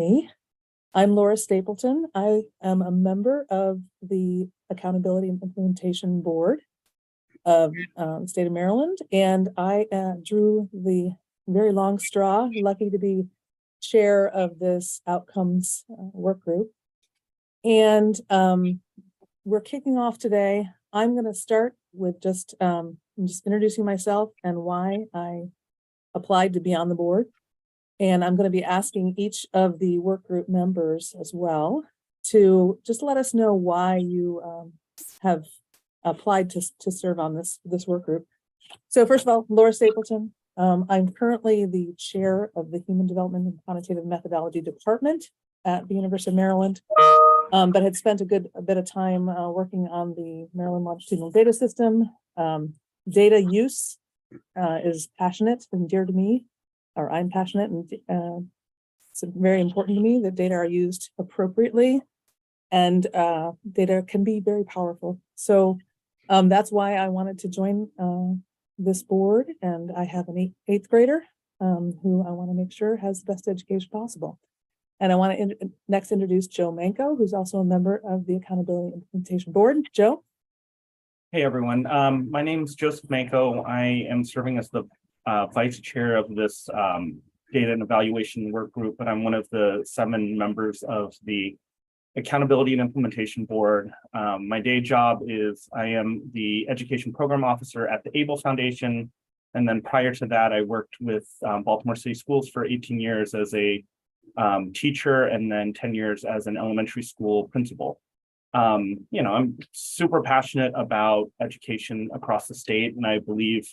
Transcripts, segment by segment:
me. I'm Laura Stapleton. I am a member of the Accountability and Implementation Board of the state of Maryland, and I drew the very long straw, lucky to be chair of this outcomes work group. And we're kicking off today. I'm going to start with just introducing myself and why I applied to be on the board. And I'm going to be asking each of the work group members as well to just let us know why you have applied to serve on this work group. So first of all, Laura Stapleton. I'm currently the chair of the Human Development and Quantitative Methodology Department at the University of Maryland, but had spent a bit of time working on the Maryland Longitudinal Data System. Data use is passionate and dear to me, or I'm passionate, and it's very important to me that data are used appropriately, and data can be very powerful. So that's why I wanted to join this board, and I have an eighth grader who I want to make sure has the best education possible. And I want to next introduce Joe Manko, who's also a member of the Accountability and Implementation Board. Joe? Hey, everyone. My name is Joseph Manko. I am serving as the vice chair of this data and evaluation work group, but I'm one of the 7 members of the Accountability and Implementation Board. My day job is I am the education program officer at the Able Foundation. And then prior to that, I worked with Baltimore City Schools for 18 years as a teacher, and then 10 years as an elementary school principal. I'm super passionate about education across the state, and I believe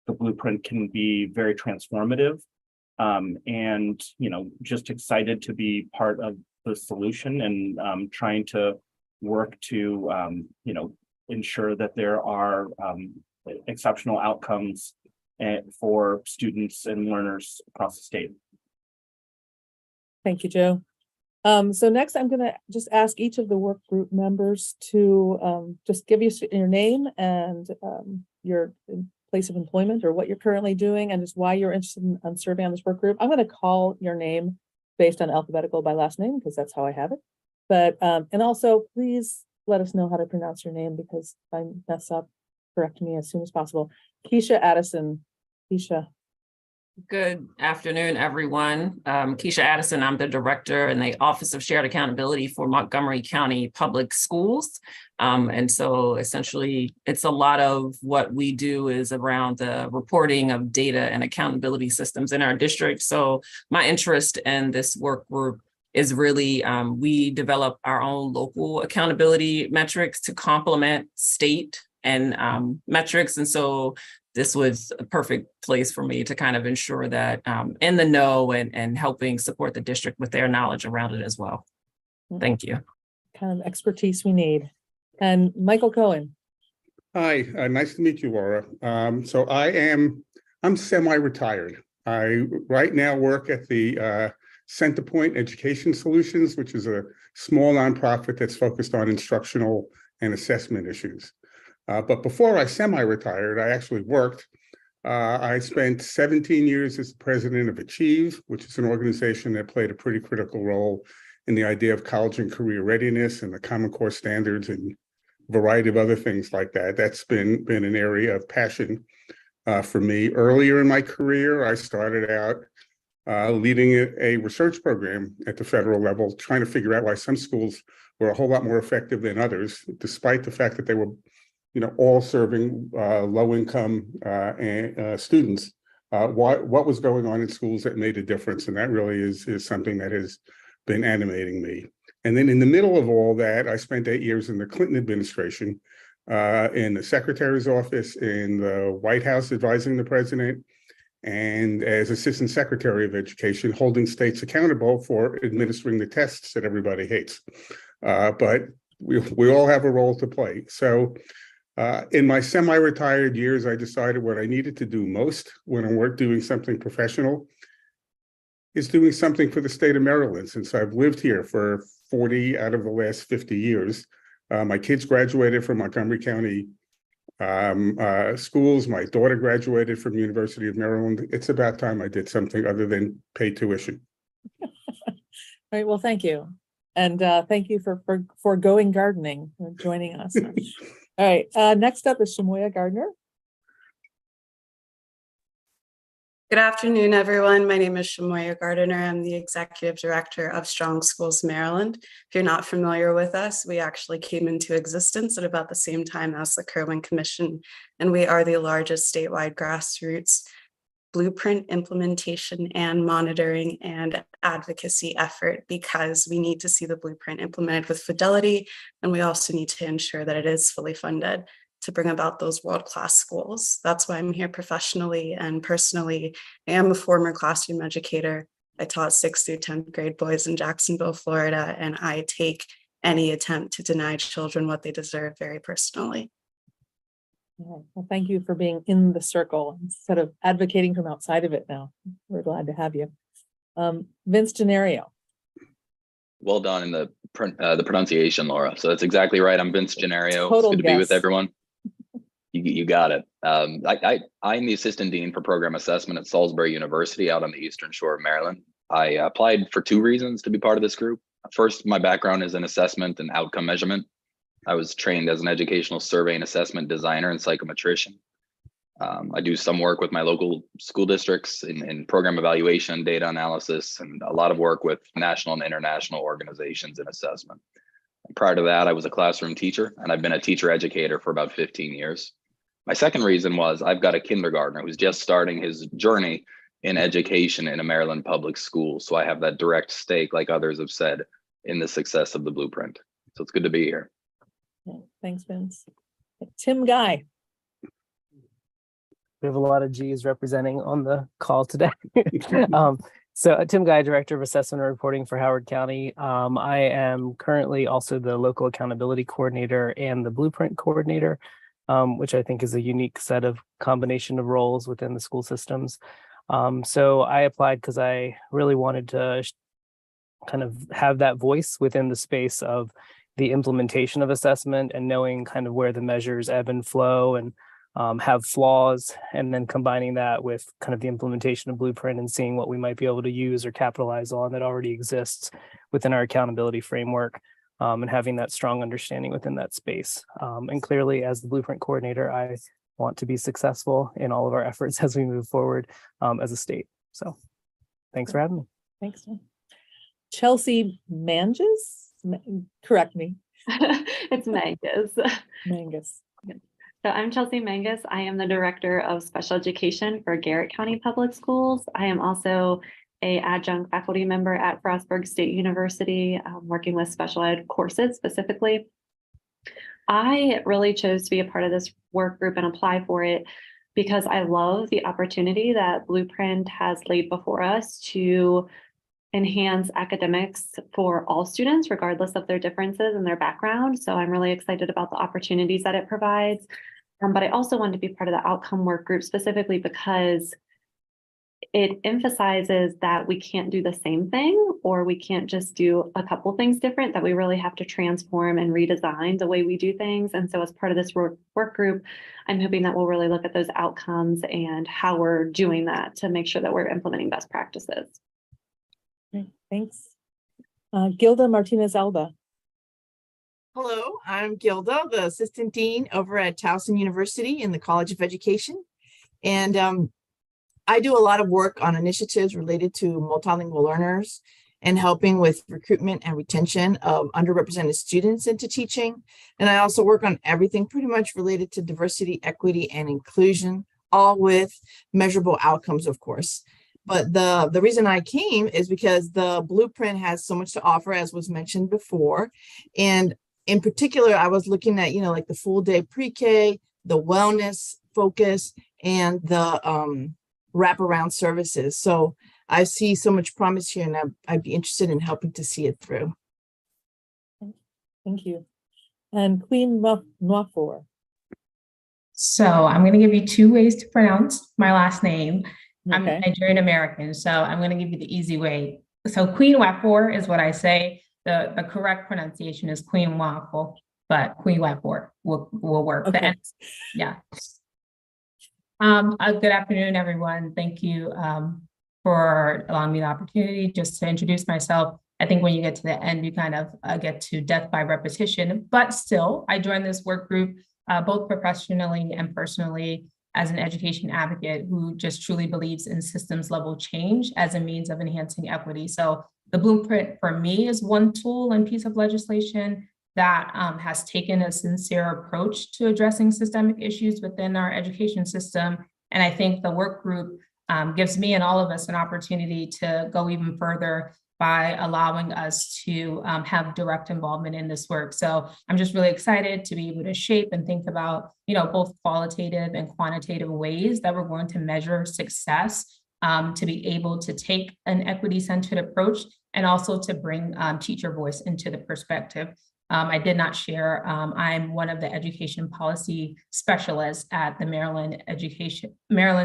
the blueprint can be very transformative. And just excited to be part of the solution and trying to work to ensure that there are exceptional outcomes for students and learners across the state. Thank you, Joe. So next, I'm going to just ask each of the work group members to just give you your name and your place of employment, or what you're currently doing, and just why you're interested in serving on this work group. I'm going to call your name based on alphabetical by last name, because that's how I have it. But and also, please let us know how to pronounce your name, because if I mess up, correct me as soon as possible. Keisha Addison. Keisha. Good afternoon, everyone. Keisha Addison, I'm the director in the Office of Shared Accountability for Montgomery County Public Schools. And so essentially, it's a lot of what we do is around the reporting of data and accountability systems in our district. So my interest in this work group is really, we develop our own local accountability metrics to complement state and metrics. And so this was a perfect place for me to kind of ensure that in the know and helping support the district with their knowledge around it as well. Thank you. Kind of expertise we need. And Michael Cohen. Hi, nice to meet you, Laura. So I'm semi-retired. I right now work at the Centerpoint Education Solutions, which is a small nonprofit that's focused on instructional and assessment issues. But before I semi-retired, I actually worked. I spent 17 years as the president of Achieve, which is an organization that played a pretty critical role in the idea of college and career readiness and the Common Core standards and a variety of other things like that. That's been an area of passion for me. Earlier in my career, I started out leading a research program at the federal level, trying to figure out why some schools were a whole lot more effective than others, despite the fact that they were all serving low-income students. What was going on in schools that made a difference? And that really is something that has been animating me. And then in the middle of all that, I spent 8 years in the Clinton administration, in the secretary's office, in the White House advising the president, and as assistant secretary of education, holding states accountable for administering the tests that everybody hates. But we all have a role to play. So in my semi-retired years, I decided what I needed to do most when I'm doing something professional is doing something for the state of Maryland, since I've lived here for 40 out of the last 50 years. My kids graduated from Montgomery County schools. My daughter graduated from University of Maryland. It's about time I did something other than pay tuition. All right, well, thank you. And thank you for going gardening and joining us. All right, next up is Shamoya Gardner. Good afternoon, everyone. My name is Shamoya Gardner. I'm the Executive Director of Strong Schools Maryland. If you're not familiar with us, we actually came into existence at about the same time as the Kerwin Commission, and we are the largest statewide grassroots blueprint implementation and monitoring and advocacy effort, because we need to see the blueprint implemented with fidelity, and we also need to ensure that it is fully funded to bring about those world-class schools. That's why I'm here professionally and personally. I am a former classroom educator. I taught 6th through 10th grade boys in Jacksonville, Florida, and I take any attempt to deny children what they deserve very personally. Well, thank you for being in the circle instead of advocating from outside of it now. We're glad to have you. Vince Gennario. Well done in the pronunciation, Laura. So that's exactly right. I'm Vince Gennario. Total It's good to be with guess. everyone. You got it. I'm the assistant dean for program assessment at Salisbury University out on the Eastern Shore of Maryland. I applied for 2 reasons to be part of this group. First, my background is in assessment and outcome measurement. I was trained as an educational survey and assessment designer and psychometrician. I do some work with my local school districts in program evaluation, data analysis, and a lot of work with national and international organizations in assessment. And prior to that, I was a classroom teacher, and I've been a teacher educator for about 15 years. My second reason was I've got a kindergartner who's just starting his journey in education in a Maryland public school. So I have that direct stake, like others have said, in the success of the blueprint. So it's good to be here. Thanks, Vince. Tim Guy. We have a lot of G's representing on the call today. So Tim Guy, Director of Assessment and Reporting for Howard County. I am currently also the Local Accountability Coordinator and the Blueprint Coordinator, which I think is a unique set of combination of roles within the school systems. So I applied because I really wanted to kind of have that voice within the space of the implementation of assessment and knowing kind of where the measures ebb and flow and have flaws, and then combining that with kind of the implementation of Blueprint and seeing what we might be able to use or capitalize on that already exists within our accountability framework, and having that strong understanding within that space. And clearly, as the Blueprint Coordinator, I want to be successful in all of our efforts as we move forward as a state. So thanks for having me. Thanks. Chelsea Manges? Correct me. It's Mangus. Mangus. So I'm Chelsea Mangus. I am the Director of Special Education for Garrett County Public Schools. I am also an adjunct faculty member at Frostburg State University, working with special ed courses specifically. I really chose to be a part of this work group and apply for it because I love the opportunity that Blueprint has laid before us to enhance academics for all students, regardless of their differences and their background. So I'm really excited about the opportunities that it provides. But I also wanted to be part of the outcome work group specifically because it emphasizes that we can't do the same thing, or we can't just do a couple things different, that we really have to transform and redesign the way we do things. And so as part of this work group, I'm hoping that we'll really look at those outcomes and how we're doing that to make sure that we're implementing best practices. Thanks. Gilda Martinez Alba. Hello, I'm Gilda, the Assistant Dean over at Towson University in the College of Education. And I do a lot of work on initiatives related to multilingual learners and helping with recruitment and retention of underrepresented students into teaching. And I also work on everything pretty much related to diversity, equity, and inclusion, all with measurable outcomes, of course. But the reason I came is because the Blueprint has so much to offer, as was mentioned before. And in particular, I was looking at, like the full day pre-K, the wellness focus, and the wraparound services. So I see so much promise here, and I'd be interested in helping to see it through. Thank you. And Queen Nwafor. So I'm going to give you 2 ways to pronounce my last name. I'm Okay. Nigerian American, so I'm going to give you the easy way. So Queen Nwafor is what I say. The correct pronunciation is Queen Nwafor, but Queen Nwafor will work. Okay. Yeah. Good afternoon, everyone. Thank you for allowing me the opportunity just to introduce myself. I think when you get to the end, you kind of get to death by repetition. But still, I joined this work group both professionally and personally as an education advocate who just truly believes in systems level change as a means of enhancing equity. So the blueprint for me is one tool and piece of legislation that has taken a sincere approach to addressing systemic issues within our education system. And I think the work group gives me and all of us an opportunity to go even further by allowing us to have direct involvement in this work. So I'm just really excited to be able to shape and think about, both qualitative and quantitative ways that we're going to measure success, to be able to take an equity-centered approach and also to bring teacher voice into the perspective. I did not share, I'm one of the education policy specialists at the Maryland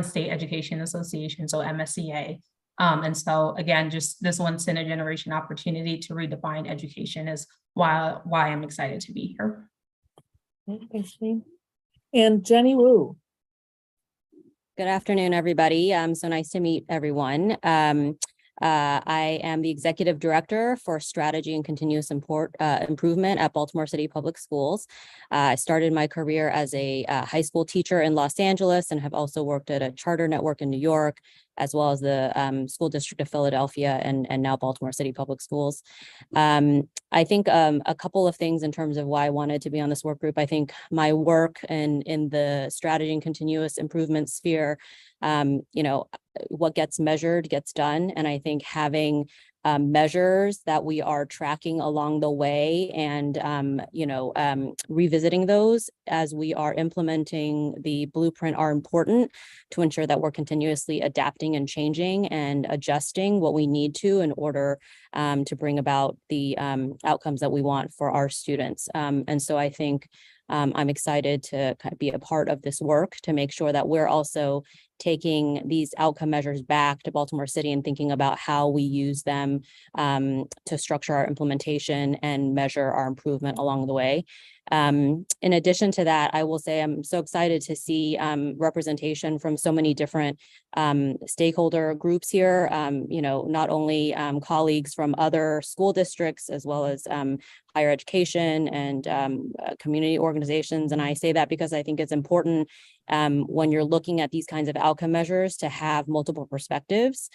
State Education Association, so MSEA. And so again, just this once in a generation opportunity to redefine education is why I'm excited to be here. Thanks, Jean. And Jenny Wu. Good afternoon, everybody. So nice to meet everyone. I am the Executive Director for Strategy and Continuous Improvement at Baltimore City Public Schools. I started my career as a high school teacher in Los Angeles and have also worked at a charter network in New York, as well as the School District of Philadelphia and now Baltimore City Public Schools. I think a couple of things in terms of why I wanted to be on this work group. I think my work in the strategy and continuous improvement sphere, what gets measured gets done. And I think having measures that we are tracking along the way and, revisiting those as we are implementing the blueprint are important to ensure that we're continuously adapting and changing and adjusting what we need to in order to bring about the outcomes that we want for our students. And so I think I'm excited to kind of be a part of this work to make sure that we're also taking these outcome measures back to Baltimore City and thinking about how we use them to structure our implementation and measure our improvement along the way. In addition to that, I will say I'm so excited to see representation from so many different stakeholder groups here, not only colleagues from other school districts, as well as higher education and community organizations. And I say that because I think it's important when you're looking at these kinds of outcome measures to have multiple perspectives,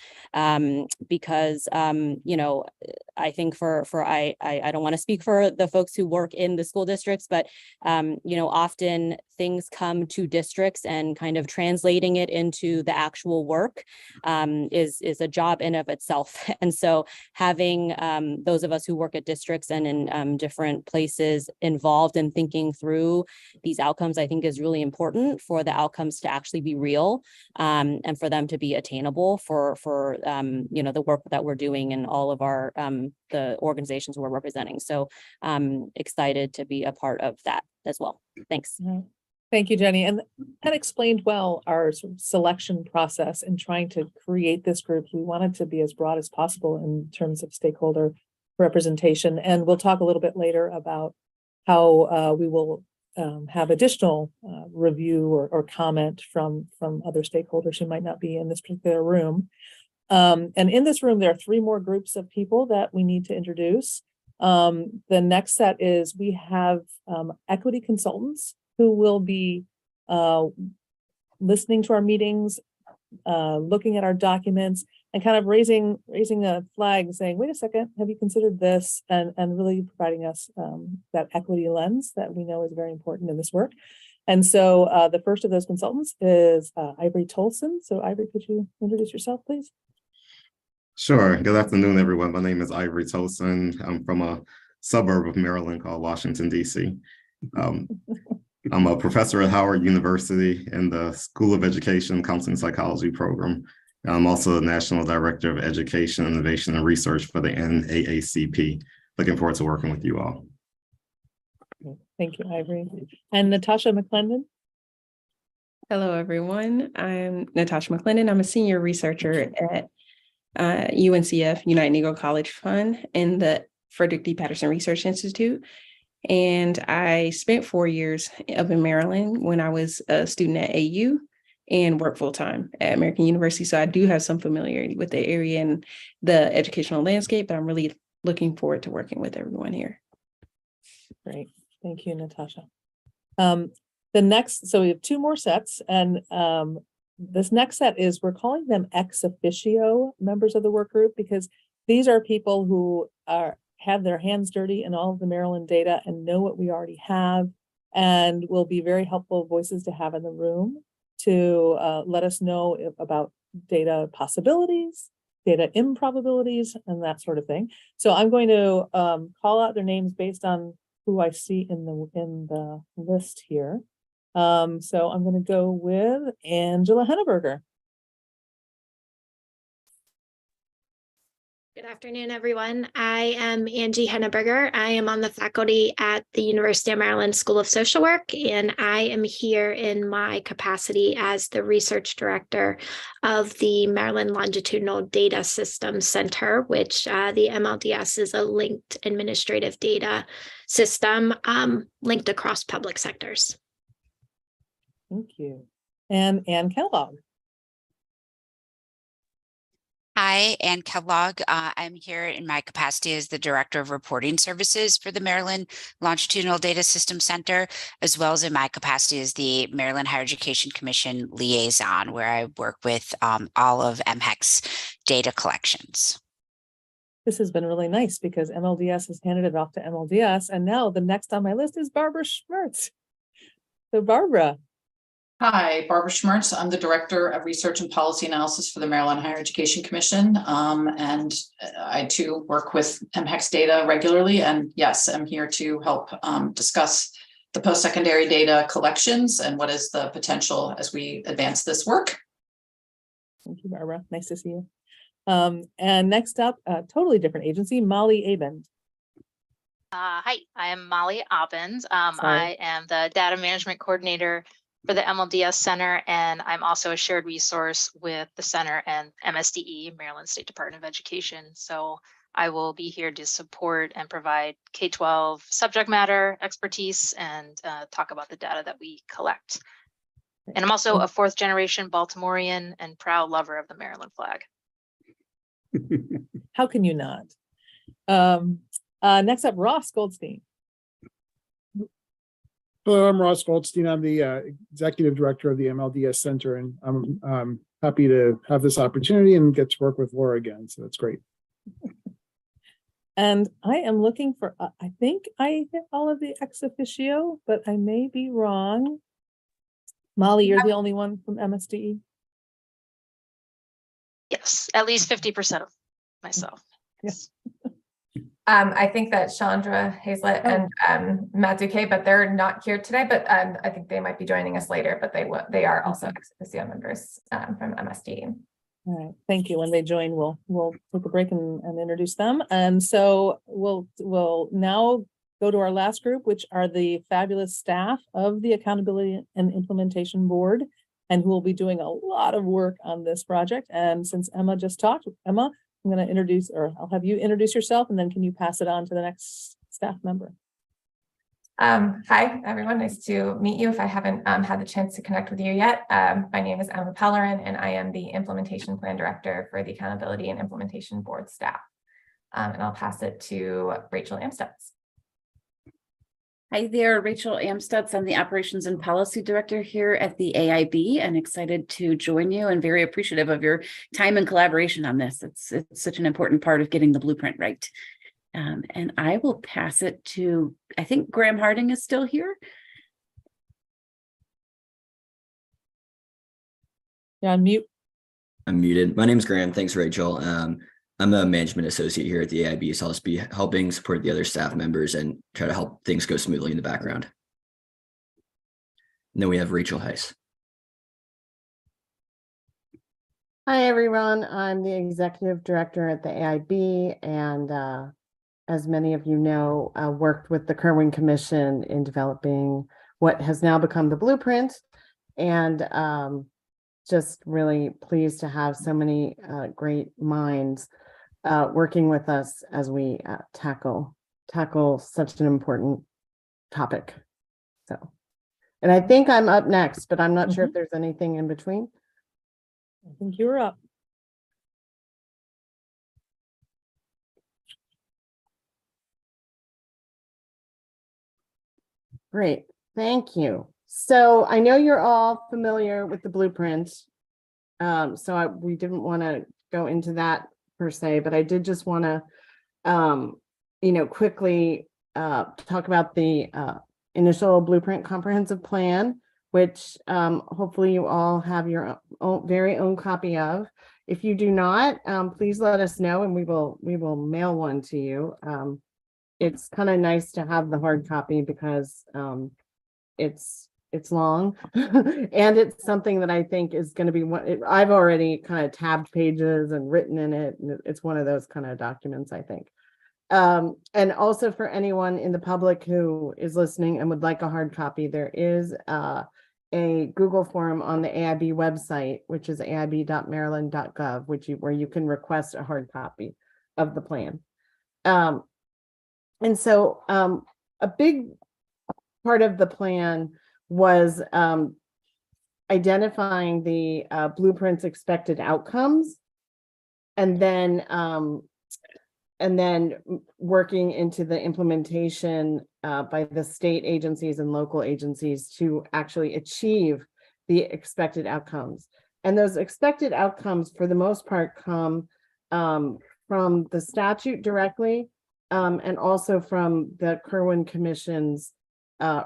because, I think I don't want to speak for the folks who work in the school districts, but, often things come to districts and kind of translating it into the actual work is a job in of itself. And so having those of us who work at districts and in different places involved in thinking through these outcomes, I think is really important for the outcomes to actually be real and for them to be attainable for the work that we're doing and all of our the organizations we're representing. So I'm excited to be a part of that as well. Thanks. Thank you, Jenny. And that explained well our sort of selection process in trying to create this group. We wanted to be as broad as possible in terms of stakeholder representation. And we'll talk a little bit later about how we will have additional review or comment from other stakeholders who might not be in this particular room. And in this room, there are 3 more groups of people that we need to introduce. The next set is we have equity consultants who will be listening to our meetings, looking at our documents, and kind of raising a flag saying, wait a second, have you considered this? And really providing us that equity lens that we know is very important in this work. And so the first of those consultants is Ivory Tolson. So Ivory, could you introduce yourself, please? Sure. Good afternoon, everyone. My name is Ivory Tolson. I'm from a suburb of Maryland called Washington, D.C. I'm a professor at Howard University in the School of Education Counseling Psychology program. I'm also the National Director of Education, Innovation, and Research for the NAACP. Looking forward to working with you all. Thank you, Ivory. And Natasha McClendon. Hello, everyone. I'm Natasha McClendon. I'm a senior researcher at UNCF, United Negro College Fund, in the Frederick D. Patterson Research Institute. And I spent 4 years up in Maryland when I was a student at AU and worked full-time at American University. So I do have some familiarity with the area and the educational landscape, but I'm really looking forward to working with everyone here. Great. Thank you, Natasha. So we have two more sets, and this next set is, we're calling them ex officio members of the work group, because these are people who have their hands dirty in all of the Maryland data and know what we already have, and will be very helpful voices to have in the room to let us know about data possibilities, data improbabilities, and that sort of thing. So I'm going to call out their names based on who I see in the list here. So I'm going to go with Angela Henneberger. Good afternoon, everyone. I am Angie Henneberger. I am on the faculty at the University of Maryland School of Social Work, and I am here in my capacity as the research director of the Maryland Longitudinal Data System Center, which the MLDS is a linked administrative data system linked across public sectors. Thank you. And Ann Kellogg. Hi, Ann Kellogg. I'm here in my capacity as the Director of Reporting Services for the Maryland Longitudinal Data System Center, as well as in my capacity as the Maryland Higher Education Commission Liaison, where I work with all of MHEC's data collections. This has been really nice because MLDS has handed it off to MLDS, and now the next on my list is Barbara Schmertz. So Barbara. Hi, Barbara Schmertz. I'm the Director of Research and Policy Analysis for the Maryland Higher Education Commission. And I too work with MHEC's data regularly. And yes, I'm here to help discuss the post-secondary data collections and what is the potential as we advance this work. Thank you, Barbara. Nice to see you. And next up, a totally different agency, Molly Abend. Hi, I am Molly Abend. I am the Data Management Coordinator for the MLDS Center, and I'm also a shared resource with the Center and MSDE, Maryland State Department of Education. So I will be here to support and provide K-12 subject matter expertise and talk about the data that we collect. And I'm also a fourth generation Baltimorean and proud lover of the Maryland flag. How can you not? Next up, Ross Goldstein. Hello, I'm Ross Goldstein. I'm the Executive Director of the MLDS Center, and I'm happy to have this opportunity and get to work with Laura again. So that's great. And I am looking for, I think I hit all of the ex officio, but I may be wrong. Molly, you're the only one from MSDE? Yes, at least 50% of myself. Yes. I think that Chandra Hazlett and Matt Duque, but they're not here today, but I think they might be joining us later, but they are also ex officio members from MSD. All right, thank you. When they join, we'll take a break and introduce them. And so we'll now go to our last group, which are the fabulous staff of the Accountability and Implementation Board, and who will be doing a lot of work on this project. And since Emma just talked, Emma, I'm going to introduce, or I'll have you introduce yourself, and then can you pass it on to the next staff member? Hi, everyone. Nice to meet you. If I haven't had the chance to connect with you yet, my name is Emma Pellerin, and I am the Implementation Plan Director for the Accountability and Implementation Board staff. And I'll pass it to Rachel Amstutz. Hi there, Rachel Amstutz. I'm the Operations and Policy Director here at the AIB, and excited to join you and very appreciative of your time and collaboration on this. It's such an important part of getting the blueprint right. And I will pass it to, I think Graham Harding is still here. Yeah, unmute. I'm muted. My name is Graham. Thanks, Rachel. I'm a management associate here at the AIB, so I'll just be helping support the other staff members and try to help things go smoothly in the background. And then we have Rachel Heiss. Hi, everyone. I'm the Executive Director at the AIB, and as many of you know, worked with the Kerwin Commission in developing what has now become the blueprint, and just really pleased to have so many great minds working with us as we tackle such an important topic. So, and I think I'm up next, but I'm not sure if there's anything in between. I think you're up. Great, thank you. So I know you're all familiar with the blueprint. We didn't want to go into that per se, but I did just want to, quickly talk about the initial blueprint comprehensive plan, which hopefully you all have your very own copy of. If you do not, please let us know and we will mail one to you. It's kind of nice to have the hard copy because it's long and it's something that I think is going to be I've already kind of tabbed pages and written in it, and it's one of those kind of documents, I think. And also for anyone in the public who is listening and would like a hard copy, there is a Google form on the AIB website, which is aib.maryland.gov, where you can request a hard copy of the plan. And so a big part of the plan was identifying the blueprint's expected outcomes, and then working into the implementation by the state agencies and local agencies to actually achieve the expected outcomes. And those expected outcomes, for the most part, come from the statute directly, and also from the Kerwin Commission's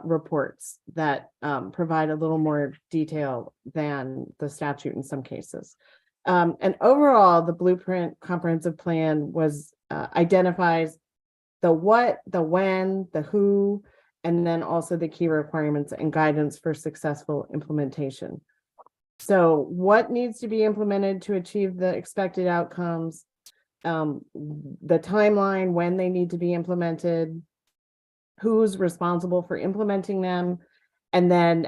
reports that provide a little more detail than the statute in some cases. And overall, the blueprint comprehensive plan identifies the what, the when, the who, and then also the key requirements and guidance for successful implementation. So what needs to be implemented to achieve the expected outcomes, the timeline, when they need to be implemented, who's responsible for implementing them, and then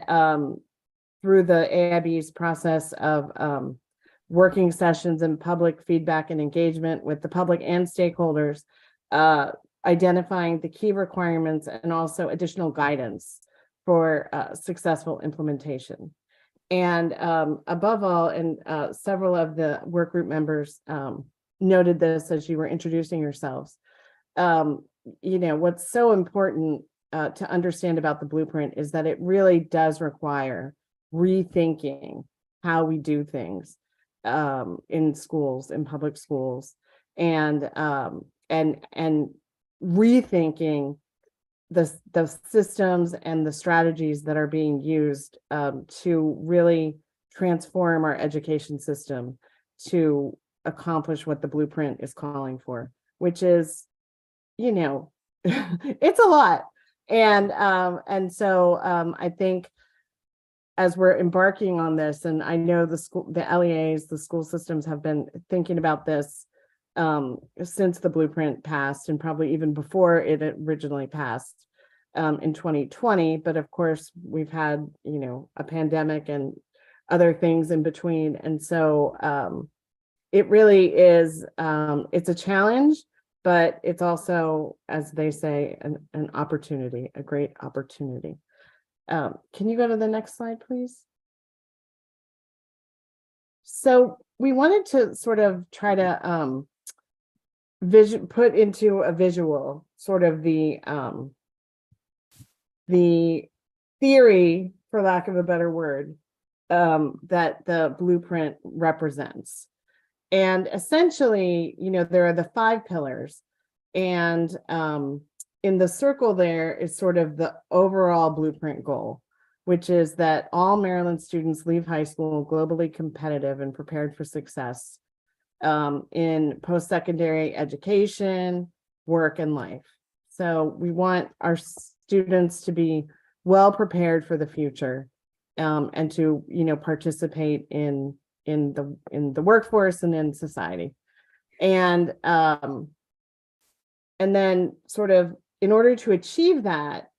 through the AIB's process of working sessions and public feedback and engagement with the public and stakeholders, identifying the key requirements and also additional guidance for successful implementation. And above all, and several of the work group members noted this as you were introducing yourselves, what's so important to understand about the blueprint is that it really does require rethinking how we do things in schools, in public schools, and rethinking the systems and the strategies that are being used to really transform our education system to accomplish what the blueprint is calling for, which is, it's a lot. And so I think as we're embarking on this, and I know the LEAs, the school systems have been thinking about this since the blueprint passed, and probably even before it originally passed in 2020. But of course, we've had, a pandemic and other things in between. And so it really is, it's a challenge, but it's also, as they say, an opportunity, a great opportunity. Can you go to the next slide, please? So we wanted to sort of try to put into a visual sort of the theory, for lack of a better word, that the blueprint represents. And essentially, there are the 5 pillars, and in the circle there is sort of the overall blueprint goal, which is that all Maryland students leave high school globally competitive and prepared for success in post-secondary education, work, and life. So we want our students to be well prepared for the future, and to participate in the workforce and in society. And then sort of in order to achieve that,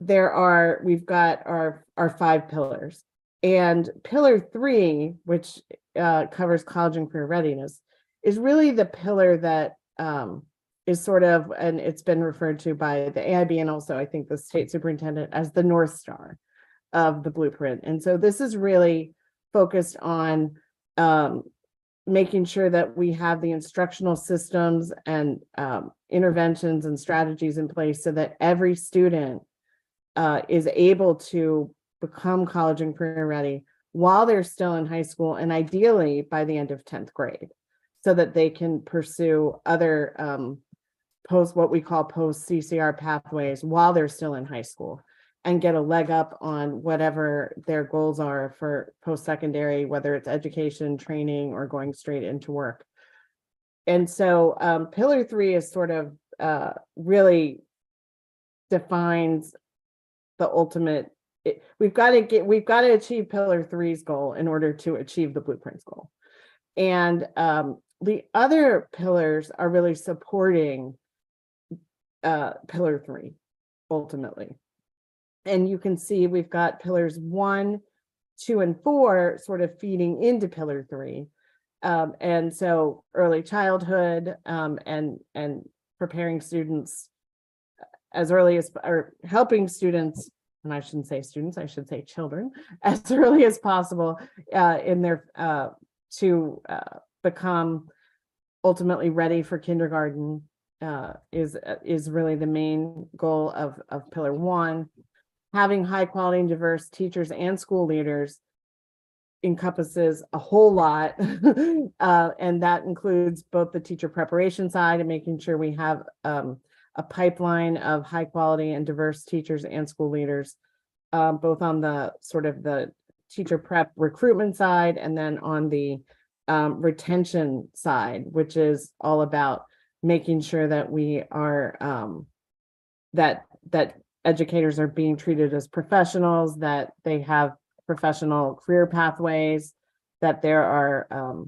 we've got our 5 pillars. And pillar 3, which covers college and career readiness, is really the pillar that is sort of, and it's been referred to by the AIB and also I think the state superintendent as the North Star of the blueprint. And so this is really focused on making sure that we have the instructional systems and interventions and strategies in place so that every student is able to become college and career ready while they're still in high school, and ideally by the end of 10th grade, so that they can pursue other what we call post CCR pathways while they're still in high school, and get a leg up on whatever their goals are for post-secondary, whether it's education, training, or going straight into work. And so pillar 3 is sort of really defines the ultimate. We've got to achieve pillar 3's goal in order to achieve the blueprint's goal. And the other pillars are really supporting pillar 3 ultimately. And you can see we've got pillars 1, 2, and 4 sort of feeding into pillar 3. And so early childhood and preparing students as early as, or helping students, and I shouldn't say students, I should say children, as early as possible in their to become ultimately ready for kindergarten is really the main goal of pillar 1. Having high quality and diverse teachers and school leaders encompasses a whole lot, and that includes both the teacher preparation side and making sure we have a pipeline of high quality and diverse teachers and school leaders, both on the sort of the teacher prep recruitment side, and then on the retention side, which is all about making sure that we are that educators are being treated as professionals, that they have professional career pathways, that there are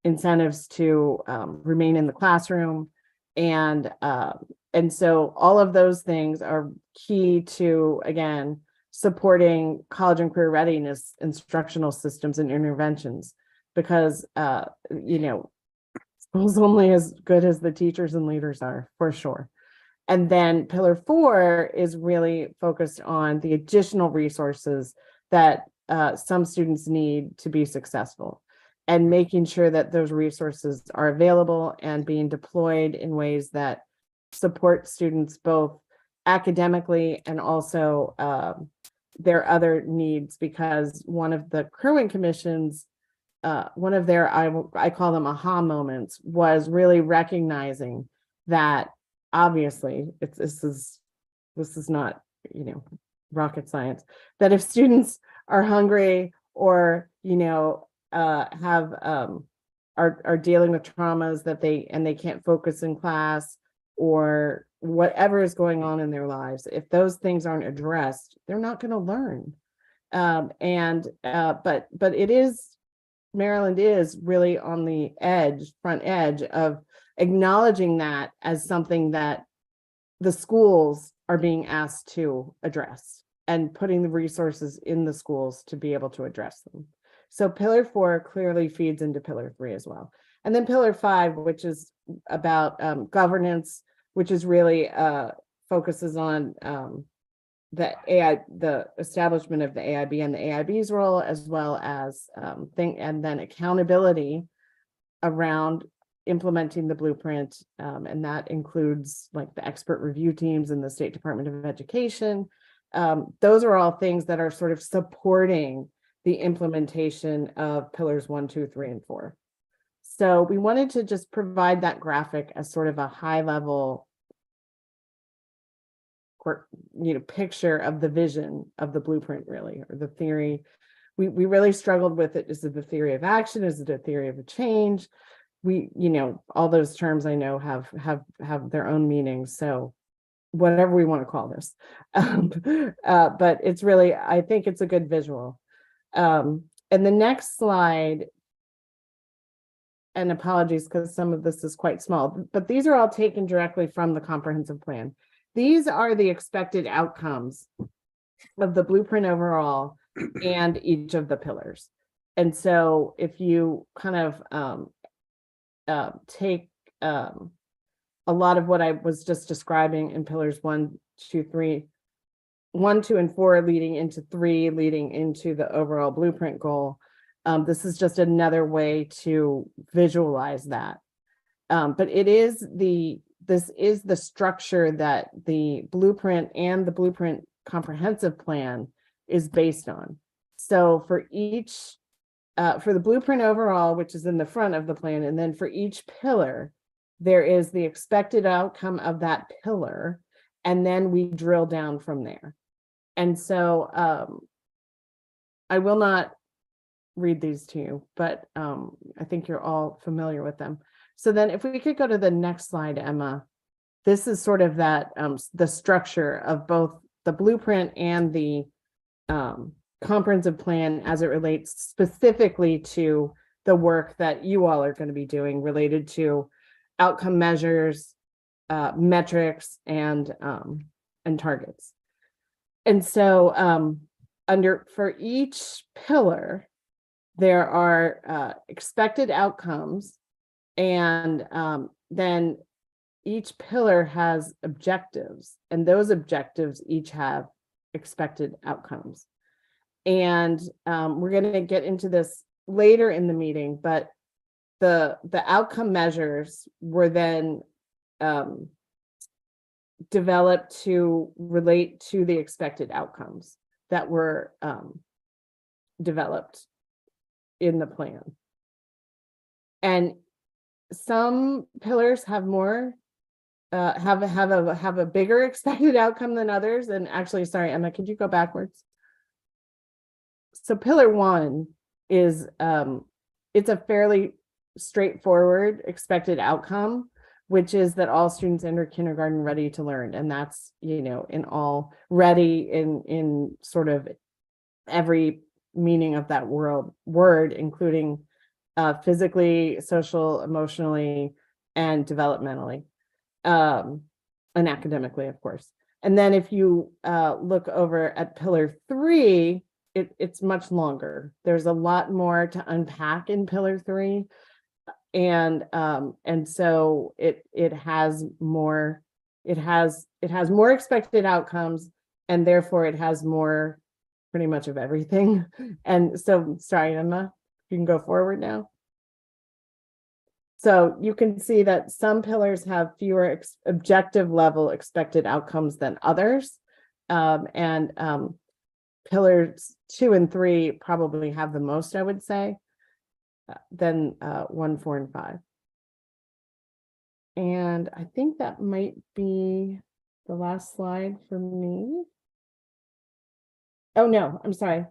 incentives to remain in the classroom, and so all of those things are key to, again, supporting college and career readiness instructional systems and interventions, because school's only as good as the teachers and leaders are, for sure. And then pillar 4 is really focused on the additional resources that some students need to be successful, and making sure that those resources are available and being deployed in ways that support students both academically and also their other needs. Because one of the Kerwin Commission's one of their, I call them aha moments, was really recognizing that obviously this is not rocket science, that if students are hungry or have are dealing with traumas that they can't focus in class, or whatever is going on in their lives, if those things aren't addressed, they're not going to learn. But it is, Maryland is really on the front edge of acknowledging that as something that the schools are being asked to address, and putting the resources in the schools to be able to address them. So pillar 4 clearly feeds into pillar 3 as well. And then pillar 5, which is about governance, which is really focuses on the establishment of the AIB and the AIB's role, as well as and then accountability around implementing the blueprint, and that includes like the expert review teams in the State Department of Education. Those are all things that are sort of supporting the implementation of pillars 1, 2, 3, and 4. So we wanted to just provide that graphic as sort of a high level picture of the vision of the blueprint, really, or the theory. We really struggled with it. Is it the theory of action? Is it a theory of a change? We, all those terms I know have their own meanings. So whatever we want to call this, but it's really, I think it's a good visual. And the next slide, and apologies because some of this is quite small, but these are all taken directly from the comprehensive plan. These are the expected outcomes of the blueprint overall and each of the pillars. And so if you kind of take a lot of what I was just describing in pillars 1, 2, 3, 1, 2, and 4 leading into 3, leading into the overall blueprint goal. This is just another way to visualize that. But this is the structure that the blueprint and the blueprint comprehensive plan is based on. So for each, for the blueprint overall, which is in the front of the plan, and then for each pillar, there is the expected outcome of that pillar, and then we drill down from there. And so I will not read these to you, but I think you're all familiar with them. So then if we could go to the next slide, Emma, this is sort of that the structure of both the blueprint and the comprehensive plan as it relates specifically to the work that you all are going to be doing related to outcome measures, metrics, and targets. And so for each pillar, there are expected outcomes, and then each pillar has objectives, and those objectives each have expected outcomes. And we're going to get into this later in the meeting, but the outcome measures were then developed to relate to the expected outcomes that were developed in the plan. And some pillars have more have a bigger expected outcome than others. And actually, sorry, Emma, could you go backwards? So pillar 1 is it's a fairly straightforward expected outcome, which is that all students enter kindergarten ready to learn. And that's, you know, in all ready in sort of every meaning of that word, including physically, social, emotionally, and developmentally, and academically, of course. And then if you look over at pillar 3, it's much longer. There's a lot more to unpack in pillar 3. And so it has more expected outcomes, and therefore it has more pretty much of everything. And so, sorry, Emma, you can go forward now. So you can see that some pillars have fewer objective level expected outcomes than others. Pillars 2 and 3 probably have the most, I would say, than 1, 4, and 5. And I think that might be the last slide for me. Oh, no, I'm sorry.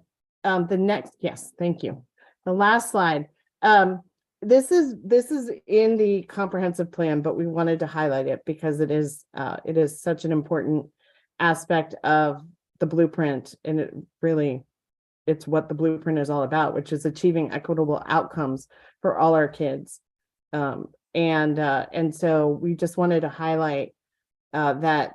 The next, yes, thank you. The last slide. This is in the comprehensive plan, but we wanted to highlight it because it is such an important aspect of the blueprint, and it's what the blueprint is all about, which is achieving equitable outcomes for all our kids. And so we just wanted to highlight that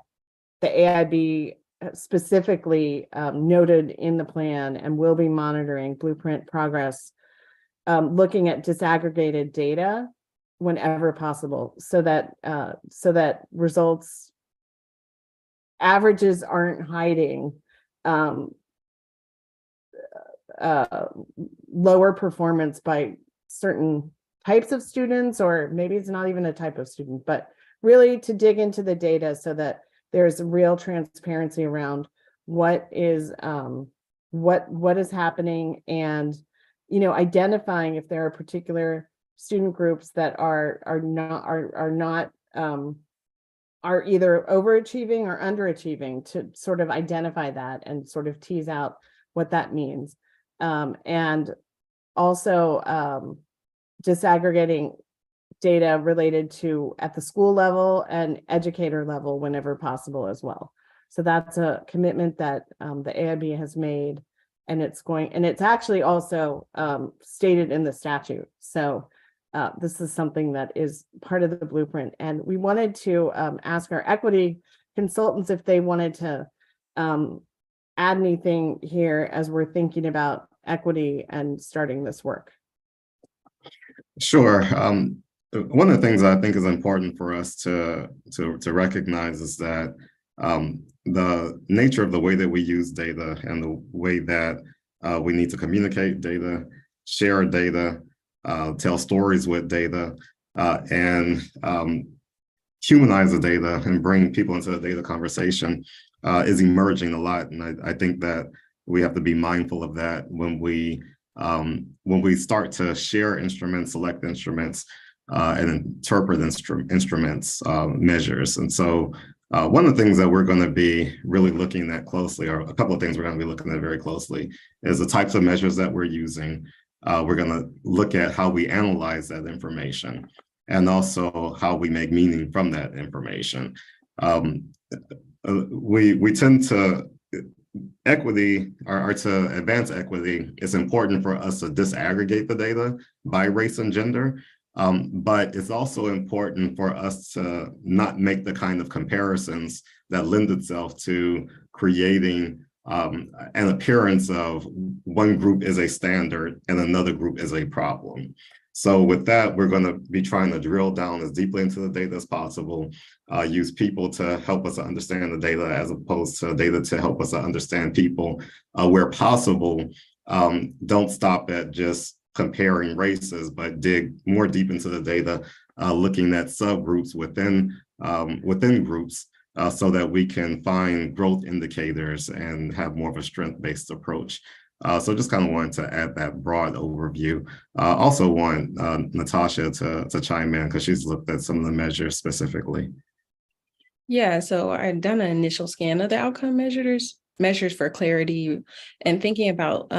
the AIB specifically noted in the plan and will be monitoring blueprint progress, looking at disaggregated data whenever possible, so that results averages aren't hiding lower performance by certain types of students, or maybe it's not even a type of student, but really to dig into the data so that there's real transparency around what is happening, and identifying if there are particular student groups that are either overachieving or underachieving, to sort of identify that and sort of tease out what that means. And also disaggregating data related to at the school level and educator level whenever possible as well. So that's a commitment that the AIB has made, and it's actually also stated in the statute. So this is something that is part of the blueprint. And we wanted to ask our equity consultants if they wanted to add anything here as we're thinking about equity and starting this work. Sure. One of the things I think is important for us to recognize is that the nature of the way that we use data and the way that we need to communicate data, share data, tell stories with data, and humanize the data and bring people into the data conversation is emerging a lot. And I think that we have to be mindful of that when we start to share instruments, select instruments, and interpret instruments, measures. And so one of the things that we're going to be really looking at closely, or a couple of things we're going to be looking at very closely, is the types of measures that we're using. We're going to look at how we analyze that information and also how we make meaning from that information. We tend to equity or to advance equity, it's important for us to disaggregate the data by race and gender. But it's also important for us to not make the kind of comparisons that lend itself to creating an appearance of one group is a standard and another group is a problem. So with that, we're going to be trying to drill down as deeply into the data as possible, use people to help us understand the data as opposed to data to help us understand people. Where possible, don't stop at just comparing races, but dig more deep into the data, looking at subgroups within groups, so that we can find growth indicators and have more of a strength-based approach. So just kind of wanted to add that broad overview. Also want Natasha to chime in because she's looked at some of the measures specifically. Yeah, so I've done an initial scan of the outcome measures for clarity and thinking about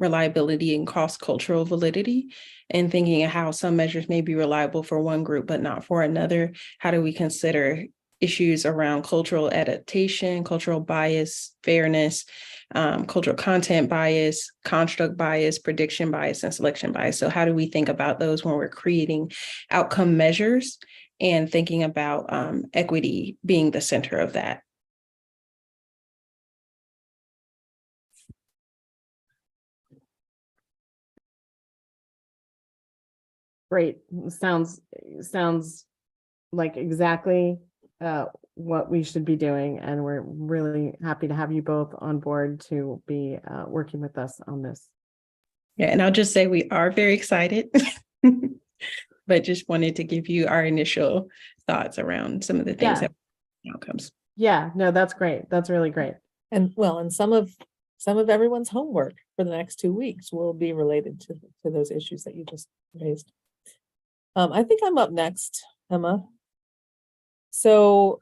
reliability and cross-cultural validity, and thinking of how some measures may be reliable for one group but not for another. How do we consider issues around cultural adaptation, cultural bias, fairness, cultural content bias, construct bias, prediction bias, and selection bias? So how do we think about those when we're creating outcome measures and thinking about equity being the center of that? Great. Sounds like exactly what we should be doing. And we're really happy to have you both on board to be working with us on this. Yeah, and I'll just say we are very excited, but just wanted to give you our initial thoughts around some of the things that outcomes. Yeah, no, that's great. That's really great. And well, and some of everyone's homework for the next 2 weeks will be related to those issues that you just raised. I think I'm up next, Emma. So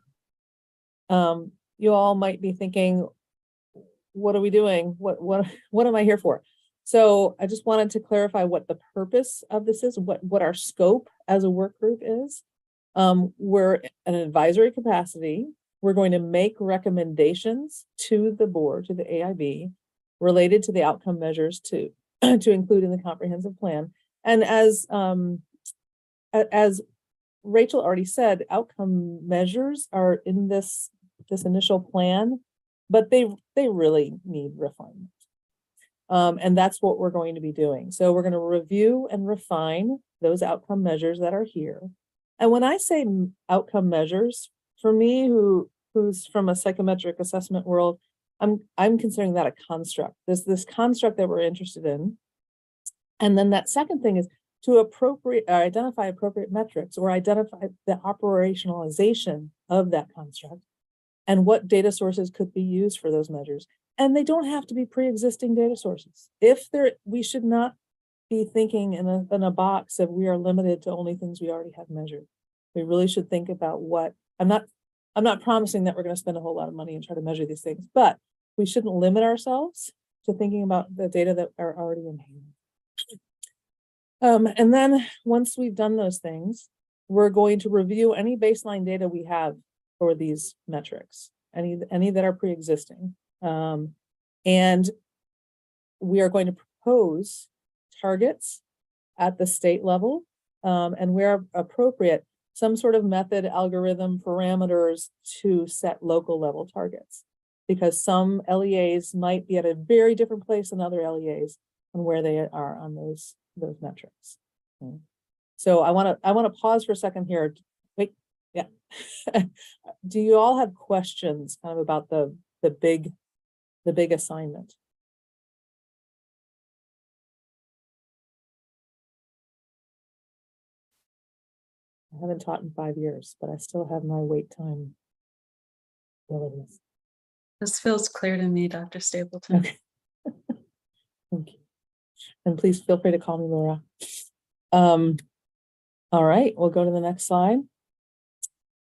you all might be thinking, what are we doing? What am I here for? So I just wanted to clarify what the purpose of this is, what our scope as a work group is. We're an advisory capacity. We're going to make recommendations to the board, to the AIB, related to the outcome measures to include in the comprehensive plan. And as Rachel already said, outcome measures are in this initial plan, but they really need refinement. And that's what we're going to be doing. So we're going to review and refine those outcome measures that are here. And when I say outcome measures, for me, who's from a psychometric assessment world, I'm considering that a construct. There's this construct that we're interested in. And then that second thing is to identify appropriate metrics or identify the operationalization of that construct and what data sources could be used for those measures. And they don't have to be pre-existing data sources. We should not be thinking in a box of we are limited to only things we already have measured. We really should think about what, I'm not promising that we're going to spend a whole lot of money and try to measure these things, but we shouldn't limit ourselves to thinking about the data that are already in hand. And then once we've done those things, we're going to review any baseline data we have for these metrics, any that are pre-existing. And we are going to propose targets at the state level, and where appropriate, some sort of method, algorithm, parameters to set local level targets, because some LEAs might be at a very different place than other LEAs and where they are on those metrics. Okay. So I want to pause for a second here. Wait, yeah. Do you all have questions kind of about the big assignment? I haven't taught in 5 years, but I still have my wait time abilities. This feels clear to me, Dr. Stapleton. Okay. Thank you. And please feel free to call me Laura. All right, we'll go to the next slide.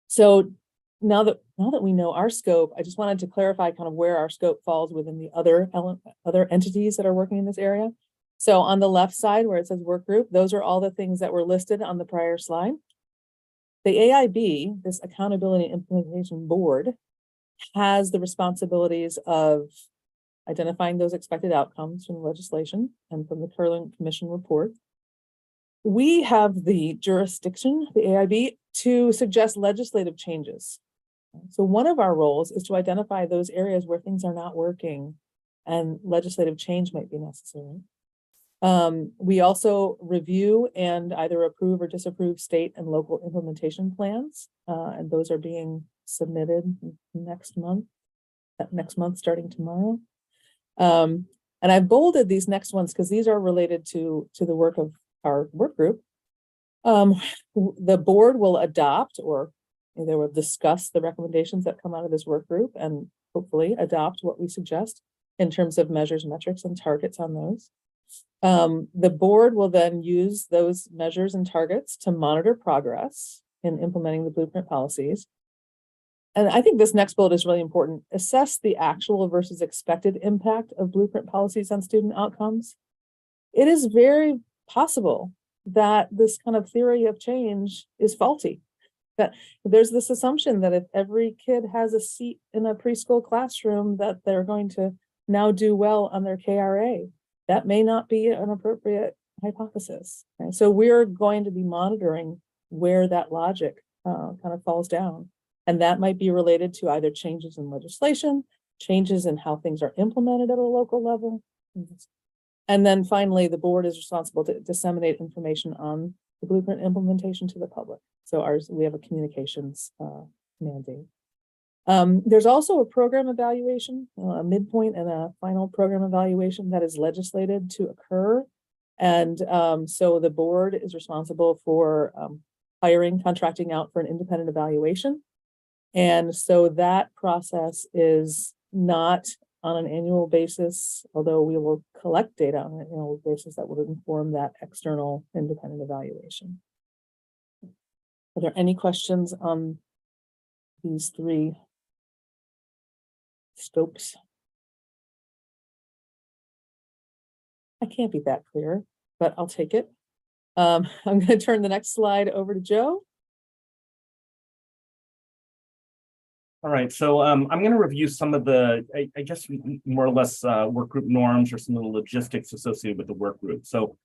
So now that we know our scope, I just wanted to clarify kind of where our scope falls within the other entities that are working in this area. So on the left side where it says work group, those are all the things that were listed on the prior slide. The AIB, this Accountability Implementation Board, has the responsibilities of identifying those expected outcomes from legislation and from the Curling Commission report. We have the jurisdiction, the AIB, to suggest legislative changes. So one of our roles is to identify those areas where things are not working and legislative change might be necessary. We also review and either approve or disapprove state and local implementation plans, and those are being submitted next month starting tomorrow. And I've bolded these next ones because these are related to the work of our work group. The board will adopt, or they will discuss the recommendations that come out of this work group and hopefully adopt what we suggest in terms of measures, metrics, and targets on those. The board will then use those measures and targets to monitor progress in implementing the blueprint policies. And I think this next bullet is really important. Assess the actual versus expected impact of blueprint policies on student outcomes. It is very possible that this kind of theory of change is faulty. That there's this assumption that if every kid has a seat in a preschool classroom, that they're going to now do well on their KRA. That may not be an appropriate hypothesis. Okay? So we're going to be monitoring where that logic kind of falls down. And that might be related to either changes in legislation, changes in how things are implemented at a local level. And then finally, the board is responsible to disseminate information on the blueprint implementation to the public. So we have a communications mandate. There's also a program evaluation, a midpoint and a final program evaluation that is legislated to occur. And so the board is responsible for contracting out for an independent evaluation. And so that process is not on an annual basis, although we will collect data on an annual basis that will inform that external independent evaluation. Are there any questions on these three scopes? I can't be that clear, but I'll take it. I'm going to turn the next slide over to Joe. All right, so I'm going to review some of the, I guess, more or less work group norms or some of the logistics associated with the work group. So